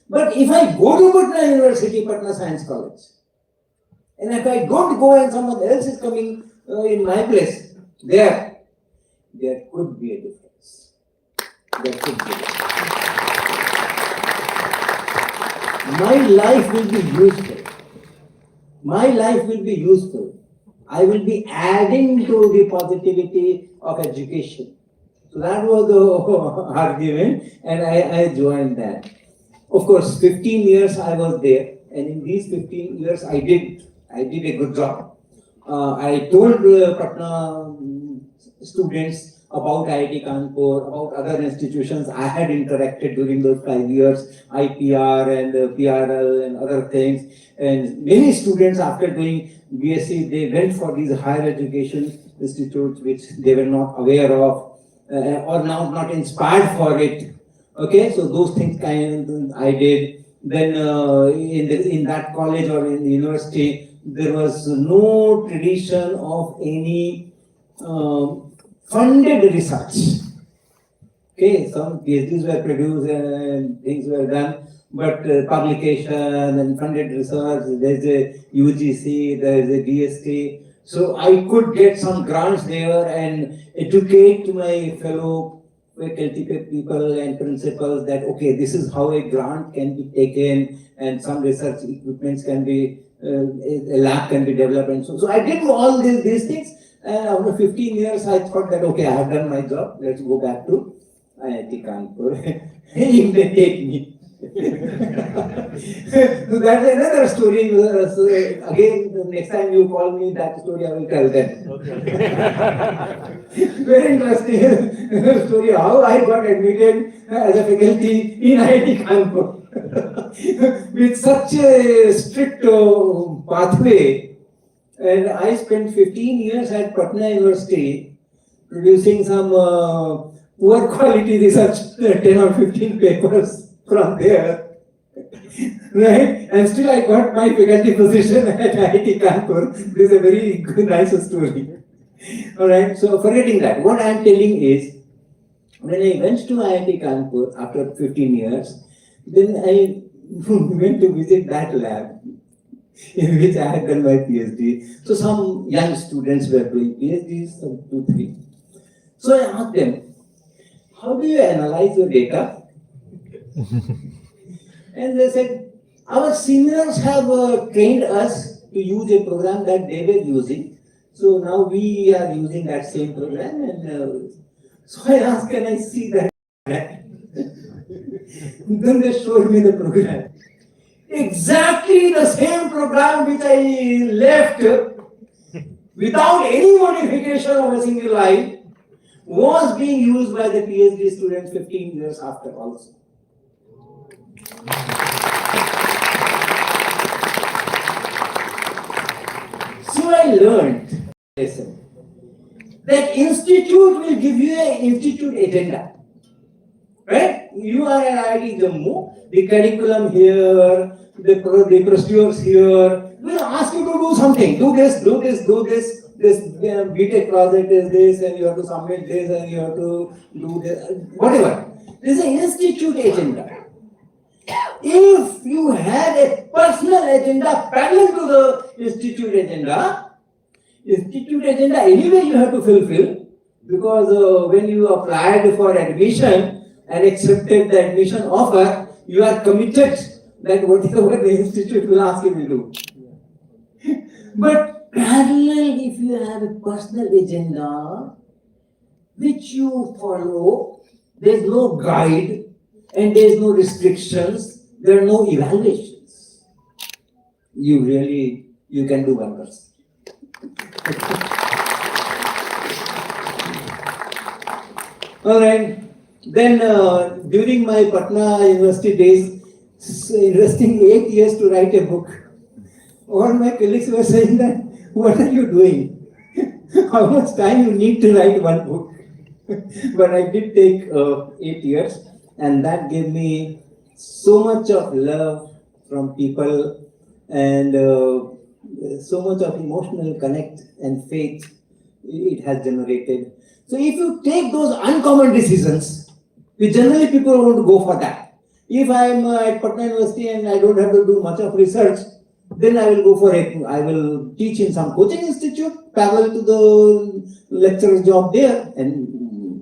But if I go to Patna University, Patna Science College, and if I don't go and someone else is coming in my place, there could be a difference. There could be a difference. My life will be useful. My life will be useful. I will be adding to the positivity of education. So that was the argument, and I joined that. Of course, 15 years I was there, and in these 15 years I did a good job. I told Patna students about IIT Kanpur, about other institutions I had interacted during those 5 years, IPR and PRL and other things. And many students after doing BSc, they went for these higher education institutes which they were not aware of or now not inspired for it. Okay, so those things I did. Then in that college or in the university, there was no tradition of any funded research. Okay, some PhDs were produced and things were done, but publication and funded research, there's a UGC, there's a DST. So I could get some grants there and educate my fellow faculty people and principals that, okay, this is how a grant can be taken and some research equipments can be, a lab can be developed and so. So I did all these things. And after 15 years, I thought that, okay, I have done my job. Let's go back to IIT Kanpur. If they take me. So that's another story. So again, the next time you call me, that story I will tell them. Very interesting story how I got admitted as a faculty in IIT Kanpur. With such a strict pathway. And I spent 15 years at Patna University producing some poor quality research, 10 or 15 papers from there. Right? And still I got my faculty position at IIT Kanpur. This is a very good, nice story. Alright, so forgetting that, what I am telling is, when I went to IIT Kanpur after 15 years, then I went to visit that lab in which I had done my PhD. So some young students were doing PhDs, some 2, 3. So I asked them, how do you analyze your data? And they said, our seniors have trained us to use a program that they were using. So now we are using that same program. And so I asked, can I see that? Then they showed me the program. Exactly the same program which I left without any modification of a single line was being used by the PhD students 15 years after also. So I learned lesson that institute will give you an institute agenda. Right? You are at IIT Jammu, the curriculum here, the procedures here, will ask you to do something. Do this, do this, do this. This BTech project is this, and you have to submit this, and you have to do this, whatever. This is an institute agenda. If you had a personal agenda parallel to the institute agenda anyway you have to fulfill, because when you applied for admission and accepted the admission offer, you are committed that whatever the institute will ask you to do. But parallel, if you have a personal agenda which you follow, there's no guide, and there is no restrictions, there are no evaluations. You can do wonders. All right. Then during my Patna University days, investing 8 years to write a book, all my colleagues were saying that, what are you doing? How much time you need to write one book? But I did take 8 years, and that gave me so much of love from people, and so much of emotional connect and faith it has generated. So if you take those uncommon decisions, generally people want to go for that. If I am at Patna University and I don't have to do much of research, then I will go for it. I will teach in some coaching institute, parallel to the lecturer's job there, and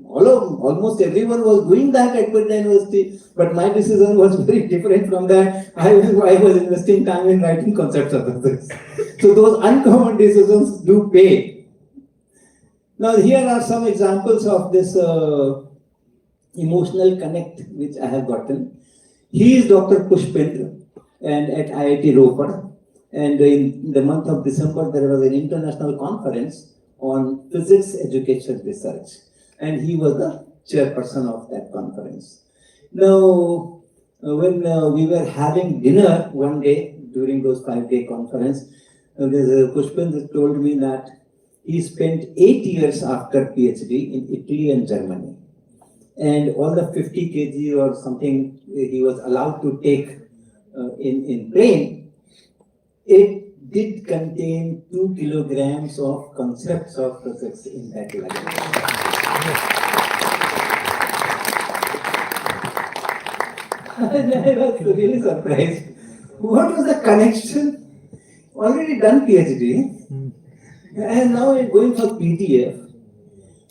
almost everyone was doing that at Patna University. But my decision was very different from that. I was investing time in writing concepts of this. So those uncommon decisions do pay. Now here are some examples of this emotional connect which I have gotten. He is Dr. Pushpendra and at IIT Ropar, and in the month of December there was an international conference on physics education research, and he was the chairperson of that conference. Now when we were having dinner one day during those 5-day conference, Pushpendra told me that he spent 8 years after PhD in Italy and Germany. And all the 50 kg or something he was allowed to take in plane, it did contain 2 kilograms of concepts of physics in that luggage. And I was really surprised. What was the connection? Already done PhD, and now I'm going for PDF.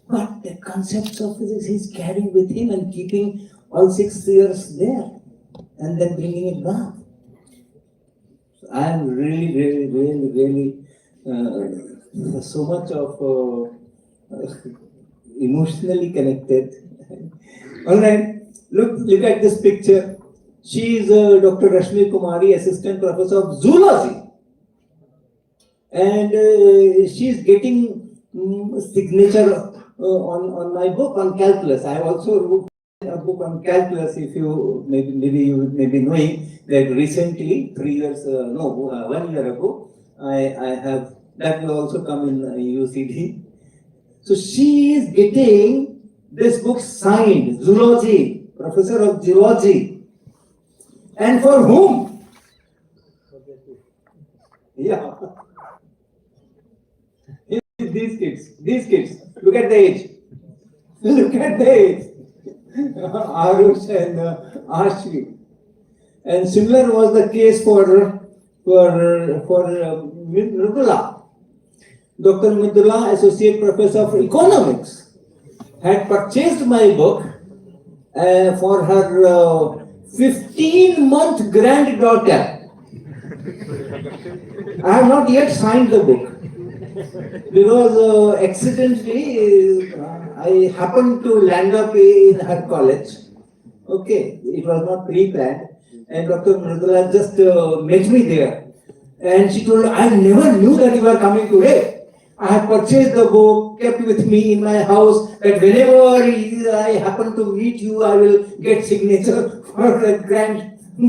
But the concepts of physics he's carrying with him and keeping all 6 years there, and then bringing it back. So I am really so much of emotionally connected. All right, look at this picture. She is Dr. Rashmi Kumari, Assistant Professor of Zoology. And she's getting signature on my book on calculus. I also wrote a book on calculus. If you maybe you may be knowing that recently, 1 year ago, I have that will also come in UCD. So she is getting this book signed, Zoology, Professor of Zoology, and for whom? Yeah. These kids, look at the age. Look at the age. Arush and Ashvi. And similar was the case for Mridula. Dr. Mridula, Associate Professor of Economics, had purchased my book for her 15-month granddaughter. I have not yet signed the book. Because accidentally I happened to land up in her college. Okay, it was not pre-planned, and Dr. Mridula just met me there, and she told, I never knew that you were coming today. I have purchased the book, kept with me in my house, that whenever I happen to meet you, I will get signature for the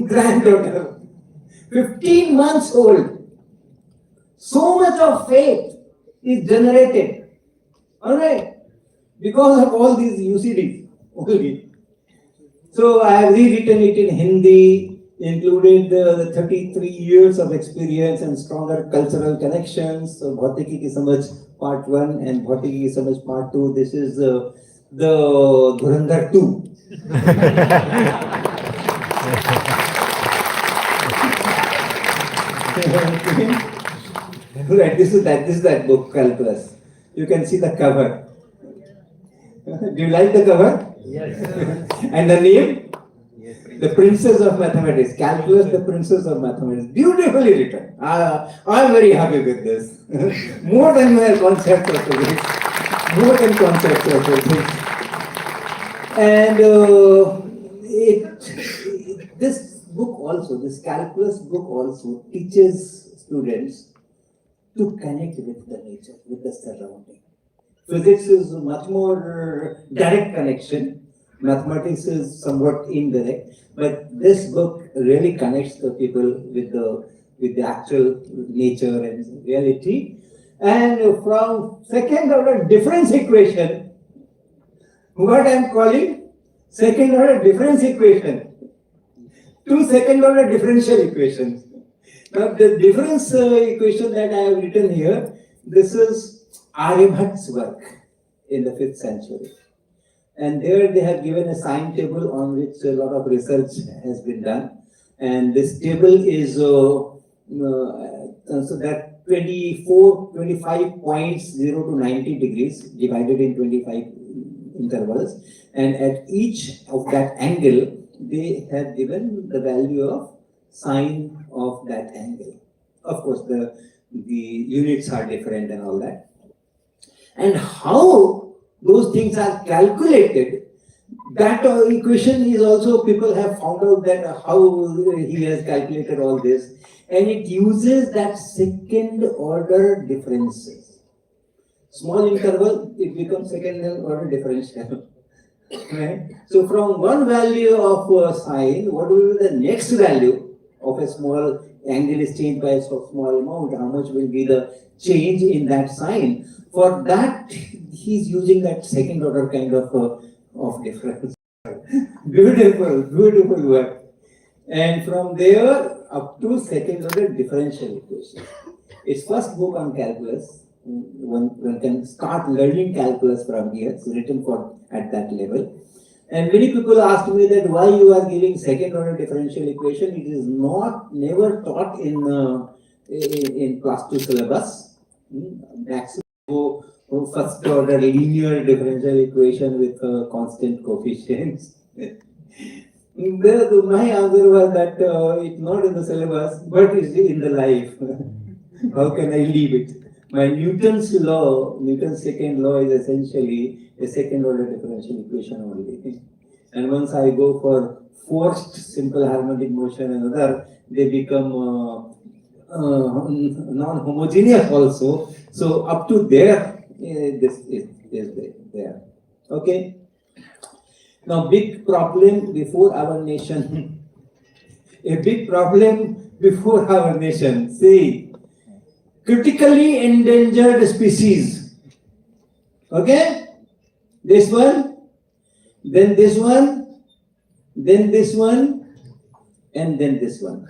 granddaughter. 15 months old. So much of faith is generated, all right, because of all these UCDs only. So I have rewritten it in Hindi, included the 33 years of experience and stronger cultural connections. So Bhautiki Ki Samajh Part 1 and Bhautiki Ki Samajh Part 2. This is the Dhurandhar 2. Right, this is that book, Calculus. You can see the cover. Do you like the cover? Yes. And the name? Yes. The Princess of Mathematics. Calculus, the Princess of Mathematics. Beautifully written. I'm very happy with this. More than my concept of physics. More than concepts of physics. And this book also, this calculus book also teaches students to connect with the nature, with the surrounding. Physics is much more direct connection. Mathematics is somewhat indirect, but this book really connects the people with the actual nature and reality. And from second order difference equation, what I am calling second order difference equation, to second order differential equations. Now the difference equation that I have written here, this is Aryabhat's work in the 5th century. And there they have given a sign table on which a lot of research has been done. And this table is so that 25 points 0 to 90 degrees divided in 25 intervals. And at each of that angle, they have given the value of sine of that angle. Of course, the units are different and all that. And how those things are calculated, that equation is also, people have found out that how he has calculated all this, and it uses that second order differences. Small interval, it becomes second order differential. Right? So from one value of sine, what will be the next value of a small angle is changed by a small amount? How much will be the change in that sine? For that, he's using that second order kind of difference. Beautiful work. And from there up to second order differential equation. It's first book on calculus. One can start learning calculus from here. It's written for at that level. And many people ask me that why you are giving second order differential equation. It is never taught in class 2 syllabus. Maximum first order linear differential equation with constant coefficients. My answer was that it's not in the syllabus, but it's in the life. How can I leave it? My Newton's second law is essentially a second order differential equation only. And once I go for forced simple harmonic motion and other, they become non-homogeneous also. So up to there, this is there. Okay. Now, big problem before our nation. A big problem before our nation. See, critically endangered species. Okay? This one, then this one, then this one, and then this one.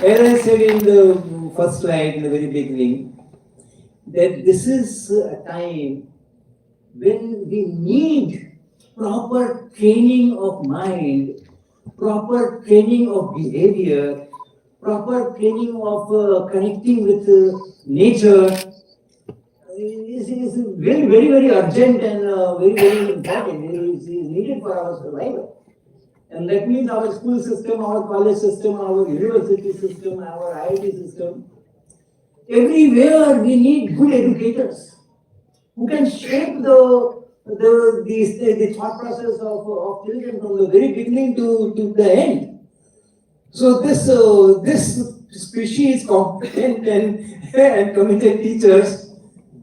As I said in the first slide, in the very beginning, that this is a time when we need proper training of mind, proper training of behavior, proper training of connecting with nature. Is very urgent and very important. It is needed for our survival. And that means our school system, our college system, our university system, our IIT system. Everywhere we need good educators who can shape the thought process of children from the very beginning to the end. So this species competent and committed teachers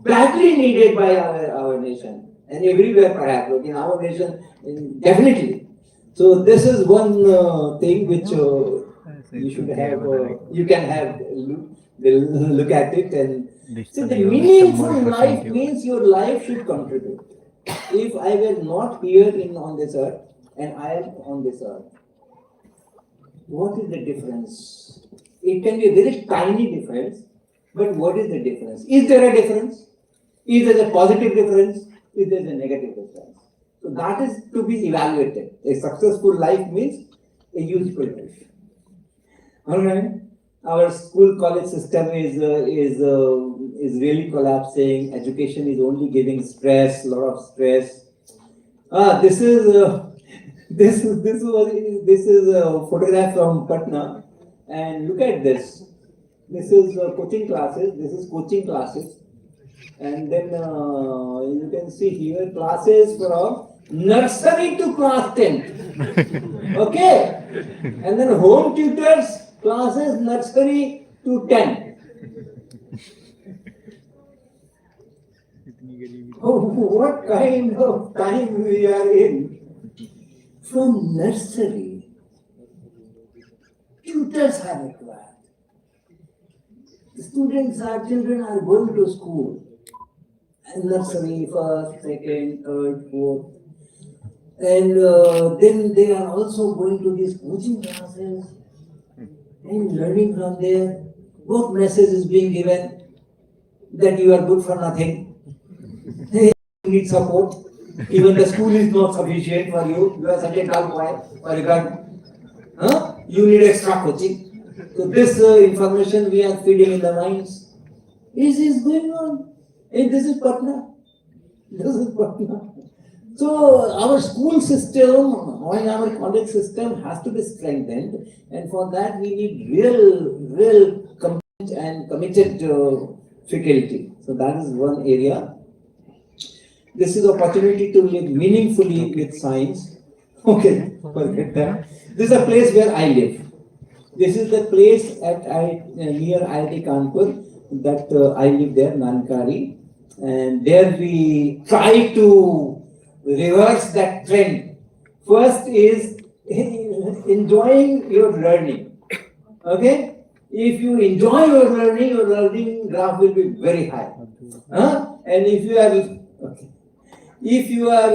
badly needed by our nation and everywhere perhaps, but in our nation definitely. So this is one thing which you should have. You can have look at it and so the meaningful life means your life should contribute. If I were not here on this earth and I am on this earth, what is the difference? It can be a very tiny difference, but what is the difference? Is there a difference? Is there a positive difference? Is there a negative difference? So that is to be evaluated. A successful life means a useful life. All right. Our school college system is really collapsing. Education is only giving stress, lot of stress. This is a photograph from Patna, and look at this. This is coaching classes. This is coaching classes. And then you can see here classes from nursery to class 10th. Okay. And then home tutors classes nursery to 10. Oh, what kind of time we are in? From nursery, tutors are required. The children are going to school. And nursery, first, second, third, fourth. And then they are also going to these coaching classes and learning from there. What message is being given? That you are good for nothing. You need support. Even the school is not sufficient for you. You are such a dull boy or a girl. Huh? You need extra coaching. So this information we are feeding in the minds. This is going on. And this is Patna. This is Patna. So our school system and our college system has to be strengthened, and for that we need real commitment and committed faculty. So that is one area. This is opportunity to live meaningfully with science. Okay, forget that. This is a place where I live. This is the place near IIT Kanpur that I live there, Nankari, and there we try to reverse that trend. First is enjoying your learning. Okay, if you enjoy your learning graph will be very high. Huh? And if you are okay, if you are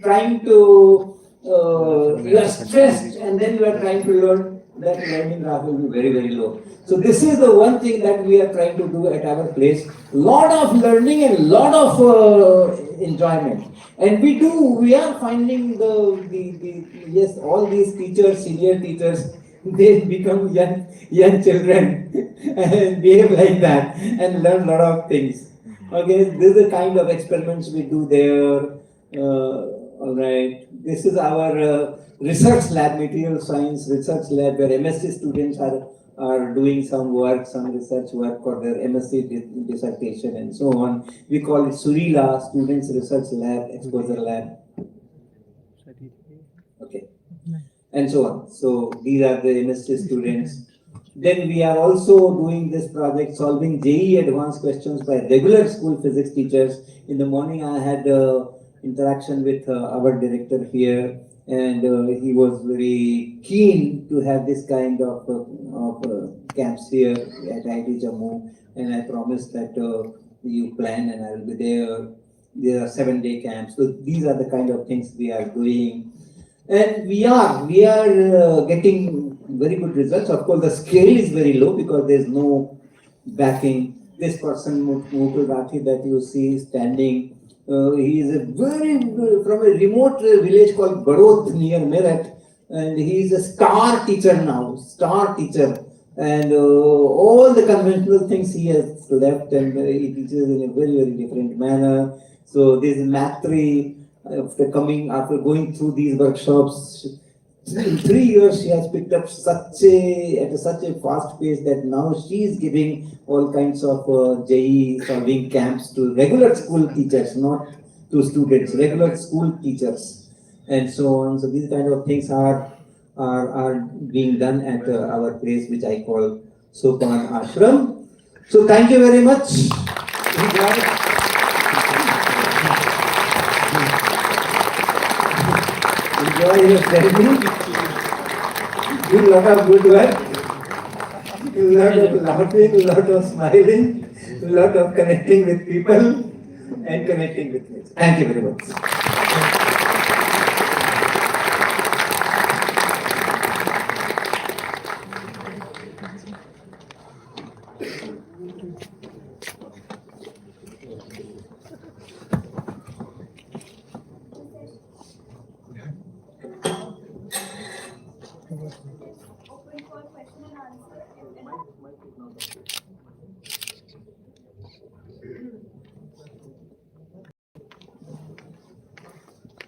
trying to you are stressed and then you are trying to learn, that learning graph will be very low. So this is the one thing that we are trying to do at our place. Lot of learning and lot of enjoyment. And we are finding the yes, all these teachers, senior teachers, they become young children and behave like that and learn lot of things. Okay, this is the kind of experiments we do there. All right, this is our research lab, material science research lab, where MSc students are doing some work, some research work for their MSc dissertation and so on. We call it Surila, Students Research Lab, Exposure Lab. Okay, and so on. So these are the MSc students. Then we are also doing this project solving JEE advanced questions by regular school physics teachers. In the morning I had interaction with our director here, and he was very keen to have this kind of camps here at Iit Jammu, and I promised that you plan and I will be there. There are 7-day camps. So these are the kind of things we are doing. And we are getting very good results. Of course, the scale is very low because there is no backing. This person, Mukul Rathi, that you see standing, he is from a remote village called Baroth near Meerut, and he is a star teacher now, and all the conventional things he has left, and he teaches in a very different manner. So this math 3. After going through these workshops, in 3 years she has picked up at such a fast pace that now she is giving all kinds of JE solving camps to regular school teachers, not to students, regular school teachers, and so on. So these kind of things are being done at our place, which I call Sopan Ashram. So thank you very much. Enjoy your journey. Do a lot of good work. A lot of laughing, a lot of smiling, a lot of connecting with people and connecting with nature. Thank you very much. Open for question and answer.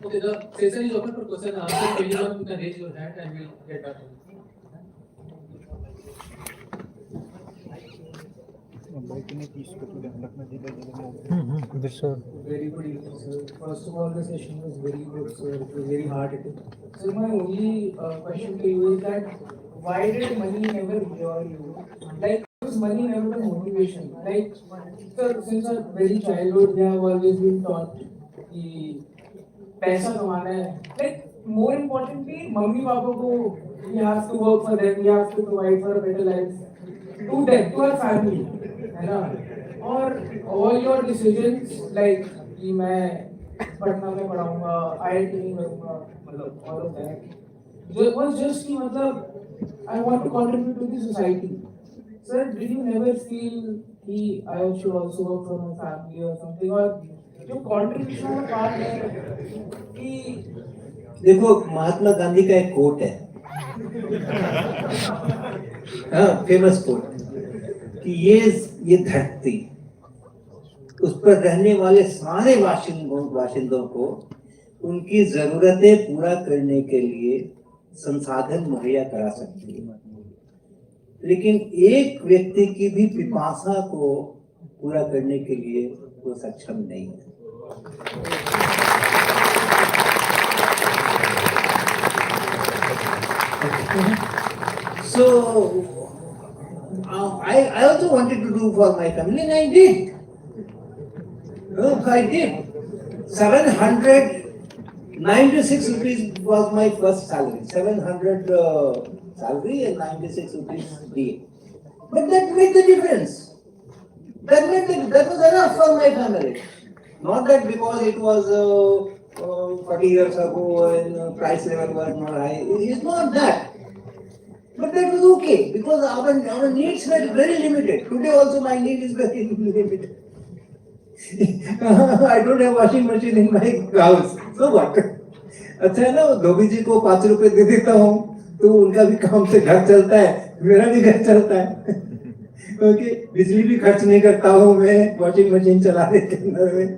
Okay, the session is open for question and answer. Anyone, you can raise your hand and we'll get back to you. Very good evening, sir. First of all, the session was very good, sir. It was very hard hitting. So my only question to you is that why did money never lure you? Like, was money never the motivation? Like, sir, since our very childhood, we have always been taught कि पैसा कमाना है. Like, more importantly, mummy papa को we have to work for them, we have to provide for a better life to them, to our family, है ना? और all your decisions like कि मैं पटना में पढ़ाऊंगा, IIT नहीं करूंगा, मतलब all of that. It was just कि मतलब I want to contribute to the society. Sir, did you never feel कि I should also work for my family or something? और जो contribution का part है कि देखो, महात्मा गांधी का एक कोट है, हाँ, फेमस कोट, कि ये धरती, उस पर रहने वाले सारे वाशिंदों को उनकी जरूरतें पूरा करने के लिए संसाधन मुहैया करा सकती है, लेकिन एक व्यक्ति की भी पिपासा को पूरा करने के लिए वो सक्षम नहीं है। So I also wanted to do for my family, and I did. I did. 796 rupees was my first salary. 700 salary and 96 rupees DA. But that made the difference. That was enough for my family. Not that because it was 40 years ago and price level was not high. It's not that. But that was okay because our needs were very limited. Today also my need is very limited. I don't have washing machine in my house. So what? अच्छा है ना, धोबी जी को 5 रुपए दे देता हूँ तो उनका भी काम से घर चलता है, मेरा भी घर चलता है। ओके, बिजली भी खर्च नहीं करता हूँ मैं वॉशिंग मशीन चलाने के अंदर में।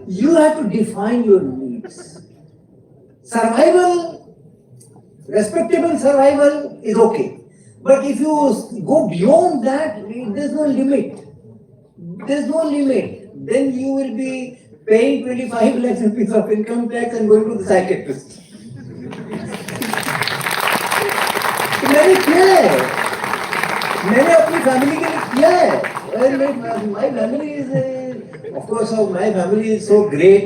You have to define your needs. Survival, respectable survival is okay, but if you go beyond that, there's no limit. There's no limit. Then you will be paying 25 lakhs rupees of income tax and going to the psychiatrist. तो मैंने किया है, मैंने अपनी family के लिए किया है. My family is, of course, my family is so great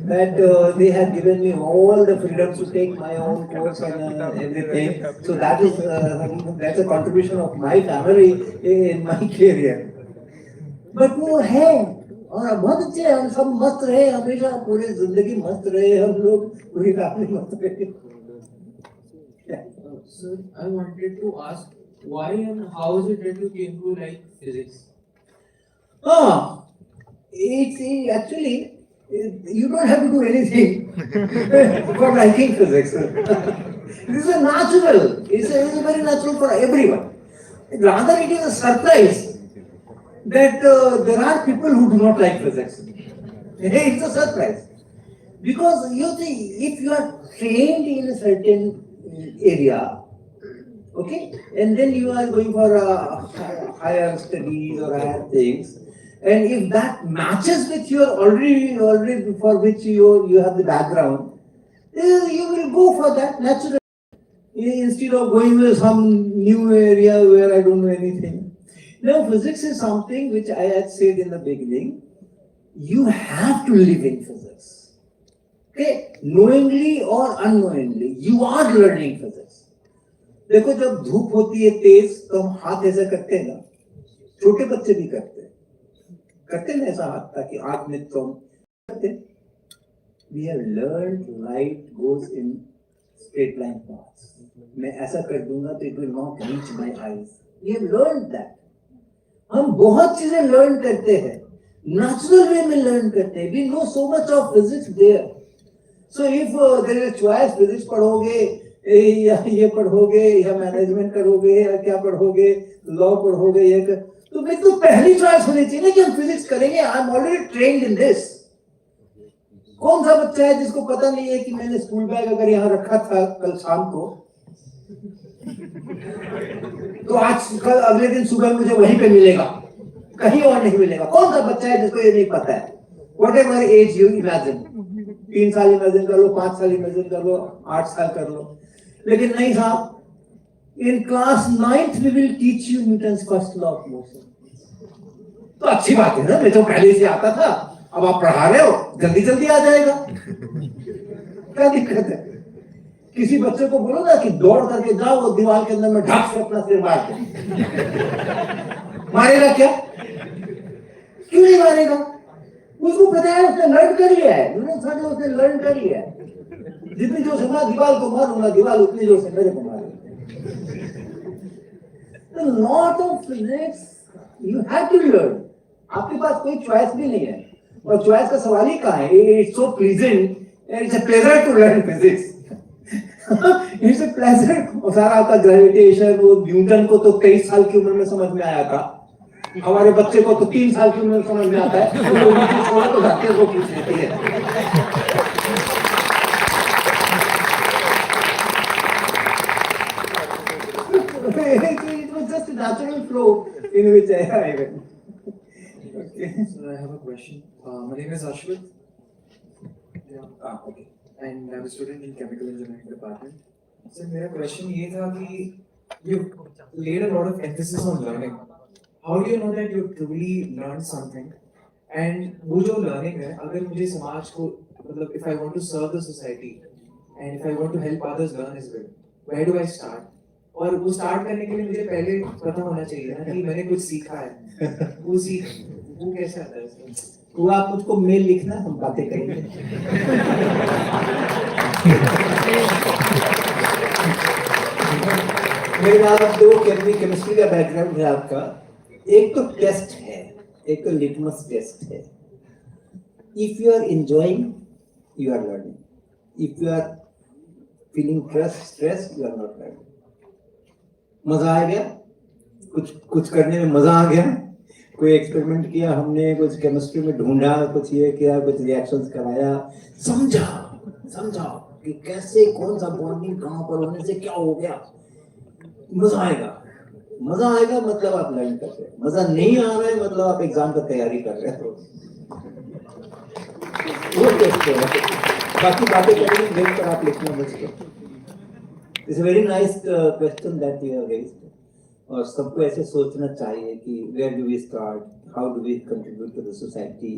that they have given me all the freedoms to take my own course and everything. So that's a contribution of my family in my career. But वो है और बहुत अच्छे हैं, हम सब मस्त रहे हमेशा, पूरी जिंदगी मस्त रहे हम लोग, पूरी फैमिली मस्त रहे. Sir, I wanted to ask why and how is it that you came to like physics? It's actually you don't have to do anything for liking physics. This is a natural. It's very natural for everyone. Rather, it is a surprise that there are people who do not like physics. It's a surprise. Because you see, if you are trained in a certain area, okay, and then you are going for higher studies or higher things, and if that matches with your already for which you have the background, you will go for that naturally, instead of going to some new area where I don't know anything. Now, physics is something which I had said in the beginning. You have to live in physics. Okay, knowingly or unknowingly, you are learning physics. देखो, जब धूप होती है तेज तो हम हाथ ऐसा करते हैं ना, छोटे बच्चे भी करते हैं ना ऐसा हाथ, ताकि आँख में तो करते. We have learned light goes in straight line paths. मैं ऐसा कर दूंगा तो it will not reach my eyes. We have learned that. हम बहुत चीजें लर्न करते हैं, नेचुरल वे में लर्न करते हैं. We know so much of physics there. So if there is a choice, physics पढ़ोगे या ये पढ़ोगे या मैनेजमेंट करोगे या क्या पढ़ोगे, लॉ पढ़ोगे, ये तो मेरी तो पहली चॉइस होनी चाहिए ना कि हम फिजिक्स करेंगे. I am already trained in this. कौन सा बच्चा है जिसको पता नहीं है कि मैंने स्कूल बैग अगर यहाँ रखा था कल शाम को तो आज कल अगले दिन सुबह मुझे वहीं पे मिलेगा. कहीं और नहीं मिलेगा। कौन सा बच्चा है जिसको ये नहीं पता है? Whatever age you imagine, 3 साल इमेजिन कर लो, 5 साल इमेजिन कर लो, 8 साल कर लो, लेकिन नहीं साहब, in class 9th we will teach you Newton's first law of motion। तो अच्छी बात है ना, मैं तो पहले से आता था, अब आप पढ़ा रहे हो, जल्दी जल्दी आ जाएगा, क्या दिक्कत है? किसी बच्चे को बोलो ना कि दौड़ करके जाओ, वो दीवार के अंदर में ढक से अपना सिर मार दे, मारेगा क्या? क्यों नहीं मारेगा? उसको पता है, उसने लर्न कर लिया है, उसने लर्न कर लिया है। जितनी जोर से मैं दीवार को मारूंगा, दीवार उतनी जोर से मेरे को मारेगा। The lot of physics you have to learn। आपके पास कोई चॉइस भी नहीं है, और चॉइस का सवाल ही कहाँ है? It's so pleasant, it's a pleasure to learn physics। It's a pleasure। और सारा आपका ग्रेविटेशन, वो न्यूटन को तो 23 साल की उम्र में समझ में आया था, हमारे बच्चे को तो 3 साल की उम्र में समझ में आता है, तो उनकी छोड़ तो जाते हैं, वो पूछ लेती है। It was just a natural flow in which I went। Okay. So I have a question. My name is Ashwin. Okay. And I'm a student in chemical engineering department. So मेरा question ये था कि you laid a lot of emphasis on learning. How do you know that you truly learned something? And वो जो learning है, अगर मुझे समाज को मतलब if I want to serve the society and if I want to help others learn as well, where do I start? और वो स्टार्ट करने के लिए मुझे पहले पता होना चाहिए ना कि मैंने कुछ सीखा है। वो कैसे आता है? वो आप मुझको मेल लिखना, हम बातें करेंगे। मेरे नाम अब दो केमिस्ट्री का बैकग्राउंड है आपका। एक तो टेस्ट है, एक तो लिटमस टेस्ट है। If you are enjoying, you are learning. If you are feeling stress, you are not learning. मजा आ गया, कुछ करने में मजा आ गया, कोई एक्सपेरिमेंट किया हमने, कुछ केमिस्ट्री में ढूंढा, कुछ ये किया, कुछ रिएक्शंस कराया, समझा कि कैसे कौन सा बॉन्डिंग कहां पर होने से क्या हो गया, मजा आएगा मतलब आप लर्न कर रहे हैं। मजा नहीं आ रहा है मतलब आप एग्जाम की तैयारी कर रहे हो। वो टेस्ट है, बाकी बातें करेंगे, देख कर आप लिखना मुझको। It's a very nice question that you have raised। और सबको ऐसे सोचना चाहिए कि where do we start, how do we contribute to the society,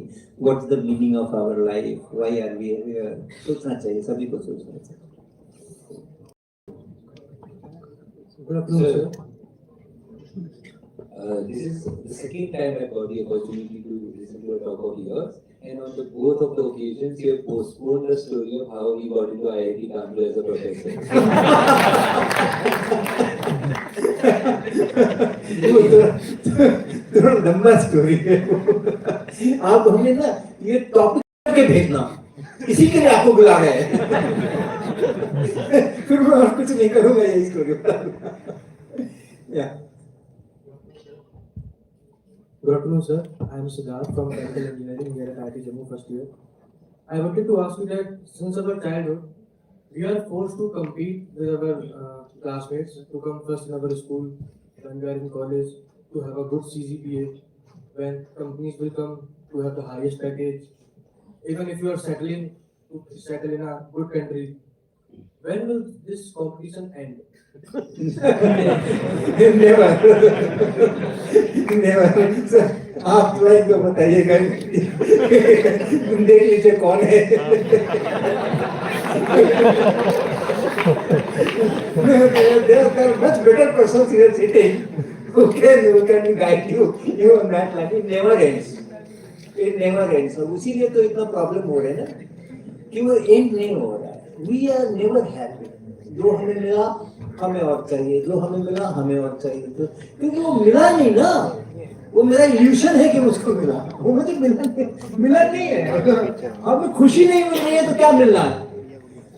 what's the meaning of our life, why are we here? सोचना चाहिए, सभी को सोचना चाहिए। This is the second time I got the opportunity to listen to a talk of yours, and on both of the occasions you have postponed the story of how he got into IIT Kanpur as a professor। थोड़ा लंबा story है। आप हमें ना ये topic के भेजना, इसी के लिए आपको बुला रहे हैं। फिर मैं और कुछ नहीं करूँगा, ये स्टोरी बता। Good afternoon, sir. I am Siddharth from chemical engineering here at Iit Jammu first year. I wanted to ask you that since our childhood, we are forced to compete with our classmates to come first in our school when we are in college, to have a good CGPA, when companies will come to have the highest package. Even if you are settle in a good country, when will this competition end? Never। Sir, आप थोड़ा इनको बताइएगा, देख लीजिए कौन है। There are much better persons here sitting who can guide you on that line। It never ends। और उसीलिए तो इतना प्रॉब्लम हो रहा है ना कि वो एंड नहीं हो रहा है। We are never happy। जो हमें मिला हमें और चाहिए, जो हमें मिला हमें और चाहिए, तो क्योंकि वो मिला नहीं ना, वो मेरा इल्यूशन है कि मुझको मिला, वो मुझे मिला नहीं है। हमें खुशी नहीं मिल रही है तो क्या मिलना है?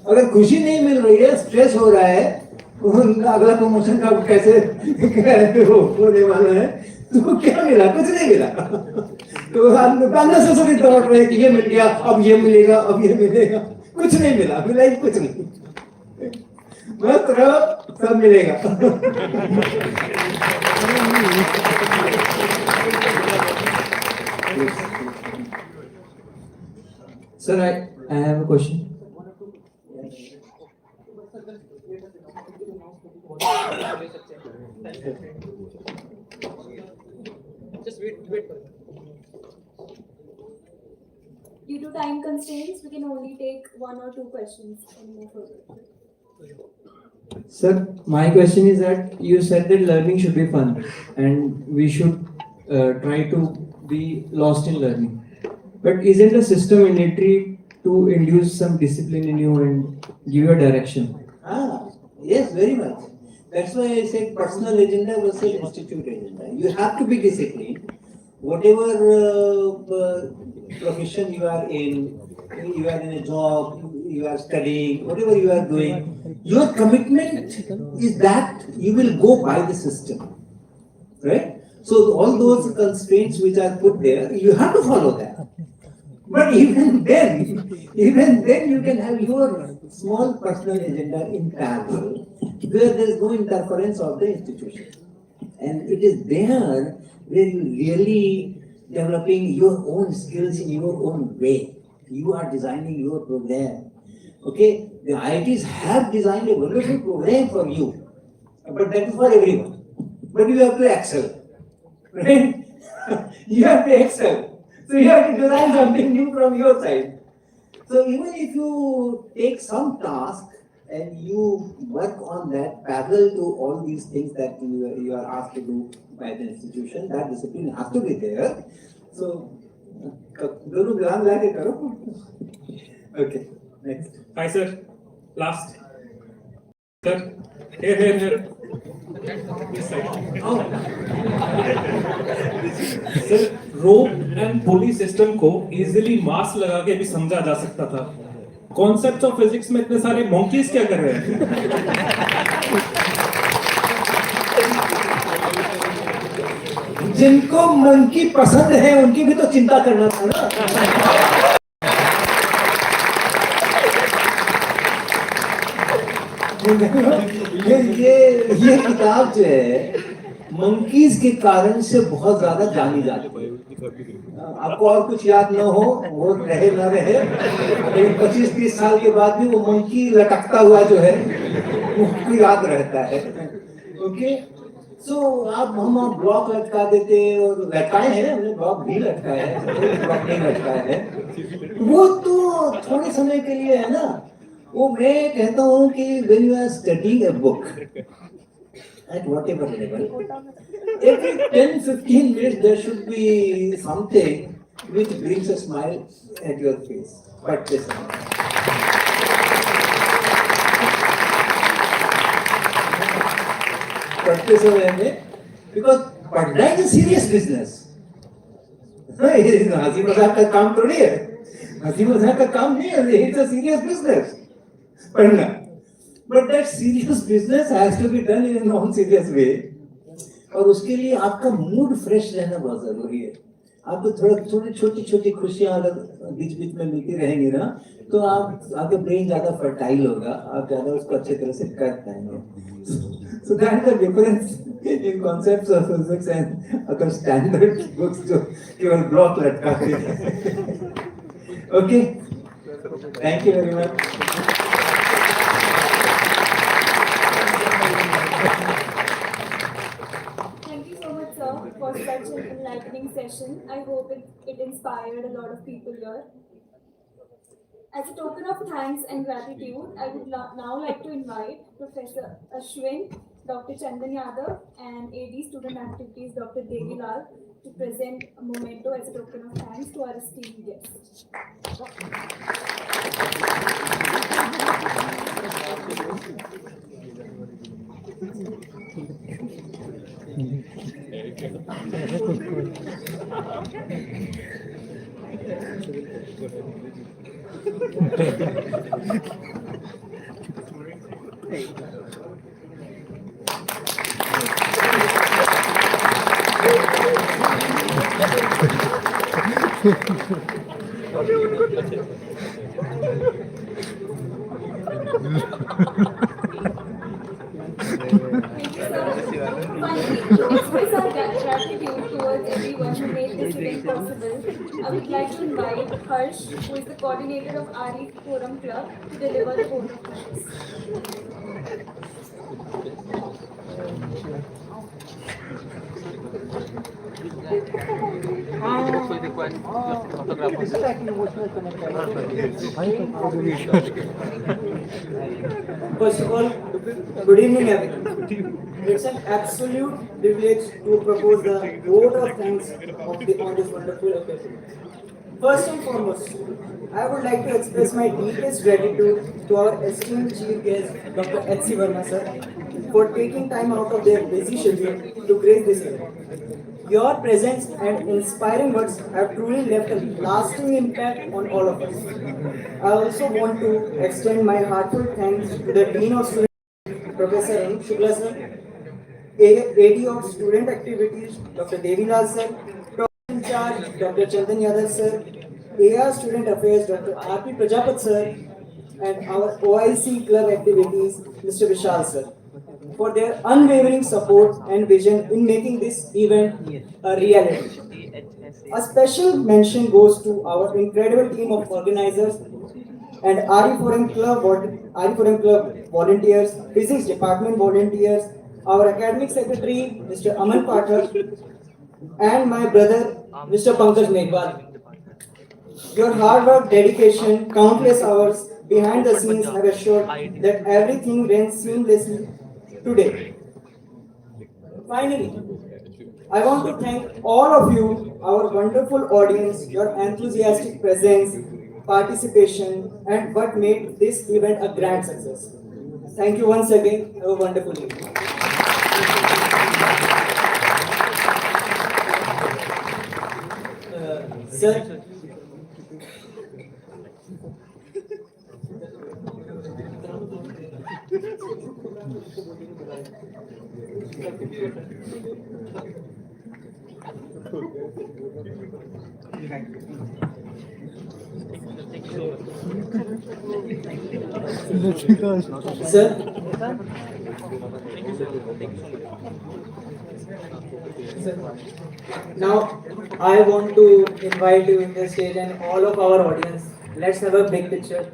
अगर खुशी नहीं मिल रही है, स्ट्रेस हो रहा है, अगला प्रमोशन का कैसे होने वाला है, तो क्या मिला? कुछ नहीं मिला। तो अननेसेसरी दौड़ रहे कि ये मिल गया, अब ये मिलेगा, अब ये मिलेगा, कुछ नहीं मिला ही कुछ नहीं। मत रहो, सब मिलेगा। Sir, I have a question. Due to time constraints, we can only take one or two questions and move forward. Sir, my question is that you said that learning should be fun and we should try to be lost in learning. But isn't the system mandatory to induce some discipline in you and give you a direction? Yes, very much. That's why I said personal agenda versus institute agenda. You have to be disciplined. Whatever profession you are in a job, you are studying, whatever you are doing, your commitment is that you will go by the system, right? So all those constraints which are put there, you have to follow that. But even then you can have your small personal agenda in parallel, where there is no interference of the institution. And it is there where you really developing your own skills in your own way. You are designing your program. Okay, the IITs have designed a wonderful program for you, but that is for everyone. But you have to excel, right? You have to excel. So you have to design something new from your side. So even if you take some task and you work on that parallel to all these things that you are asked to do by the institution, that discipline has to be there. So, दोनों ध्यान लगा करो. Okay, next. Hi sir, last. Sir, here. This side. Oh. Sir rope and pulley system को easily mask लगा के भी समझा जा सकता था. कॉन्सेप्ट्स ऑफ फिजिक्स में इतने सारे मंकीज क्या कर रहे हैं? जिनको मंकी पसंद है उनकी भी तो चिंता करना था ना. ये किताब जो है मंकीज के कारण से बहुत ज्यादा जानी जाती है. आपको और कुछ याद न हो, वो रहे न रहे, 25-30 साल के बाद भी वो मंकी लटकता हुआ जो है वो याद रहता है. ओके, सो हम ब्लॉक लटका देते और लटकाए हैं, हमने ब्लॉक भी लटकाया है, ब्लॉक नहीं लटकाया है. वो तो थोड़े समय के लिए है ना. वो मैं कहता हूँ कि when you are studying a book at whatever level, every 10-15 minutes there should be something which brings a smile at your face. पढ़ते समय. पढ़ते समय में, because पढ़ना is a serious business. हंसी मजाक का काम थोड़ी है. हंसी मजाक का काम नहीं है. It's a serious business. पढ़ना. But that serious business has to be done in a non-serious way. और उसके लिए आपका मूड फ्रेश रहना बहुत जरूरी है. आपको थोड़ी छोटी खुशियां अगर बीच बीच में मिलती रहेंगी ना, तो आपका ब्रेन ज्यादा फर्टाइल होगा, आप ज्यादा उसको अच्छे तरह से कर पाएंगे. So that's the difference in concepts of physics and other standard books जो केवल ब्लॉक लटकाते हैं. Okay, thank you very much. Thank you so much, sir, for such an enlightening session. I hope it inspired a lot of people here. As a token of thanks and gratitude, I would now like to invite Professor Ashwin, Dr. Chandan Yadav, and AD Student Activities, Dr. Devi Lal, to present a memento as a token of thanks to our esteemed guests. Finally, to express our gratitude towards everyone who made this event possible, I would like to invite Harsh, who is the coordinator of RE Forum Club, to deliver the vote of thanks. First of all, good evening everyone. It's an absolute privilege to propose the vote of thanks on this wonderful occasion. First and foremost, I would like to express my deepest gratitude to our esteemed chief guest, Dr. H.C. Verma sir, for taking time out of their busy schedule to grace this event. Your presence and inspiring words have truly left a lasting impact on all of us. I also want to extend my heartfelt thanks to the Dean of Students, Professor Anup Shukla sir, AD of Student Activities, Dr. Devilal sir, Program in charge, Dr. Chandan Yadav sir, AR Student Affairs, Dr. R.P. Prajapat sir, and our OIC Club Activities, Mr. Vishal sir, for their unwavering support and vision in making this event a reality. A special mention goes to our incredible team of organizers and RE Forum Club volunteers, Physics Department volunteers, our academic secretary, Mr. Aman Pathak, and my brother, Mr. Pankaj Meghwal. Your hard work, dedication, countless hours behind the scenes have assured that everything ran seamlessly today. Finally, I want to thank all of you, our wonderful audience, your enthusiastic presence, participation, and what made this event a grand success. Thank you once again. Have a wonderful evening. Sir, sir, now I want to invite you in the stage and all of our audience. Let's have a big picture.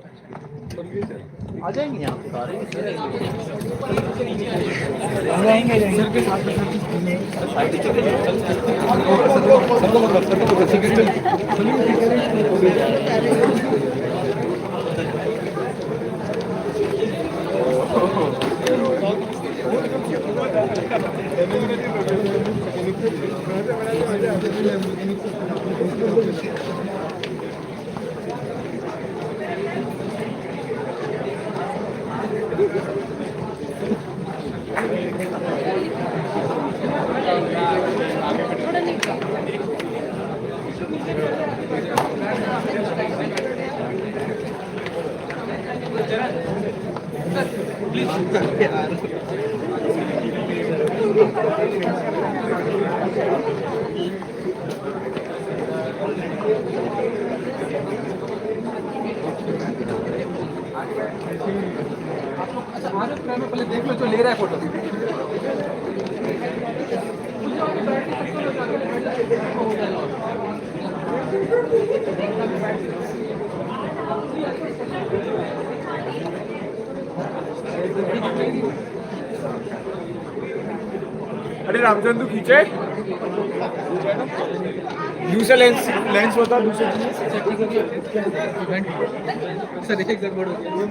अरे रामचंद्र खींचे दूसरा lens lens होता दूसरे sir एक गड़बड़ हो गया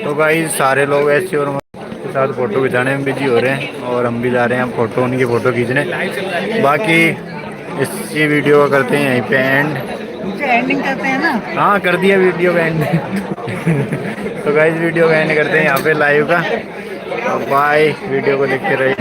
तो गाइस सारे लोग ऐसे और के साथ फ़ोटो खिंचाने में बिजी हो रहे हैं और हम भी जा रहे हैं हम फ़ोटो उनकी फ़ोटो खींचने। बाकी इसी वीडियो को करते हैं यहीं पे एंडिंग करते हैं ना। हाँ कर दिया वीडियो का एंड। तो गाइस वीडियो का एंड करते हैं यहाँ पे लाइव का। बाय, वीडियो को देखते रहिए।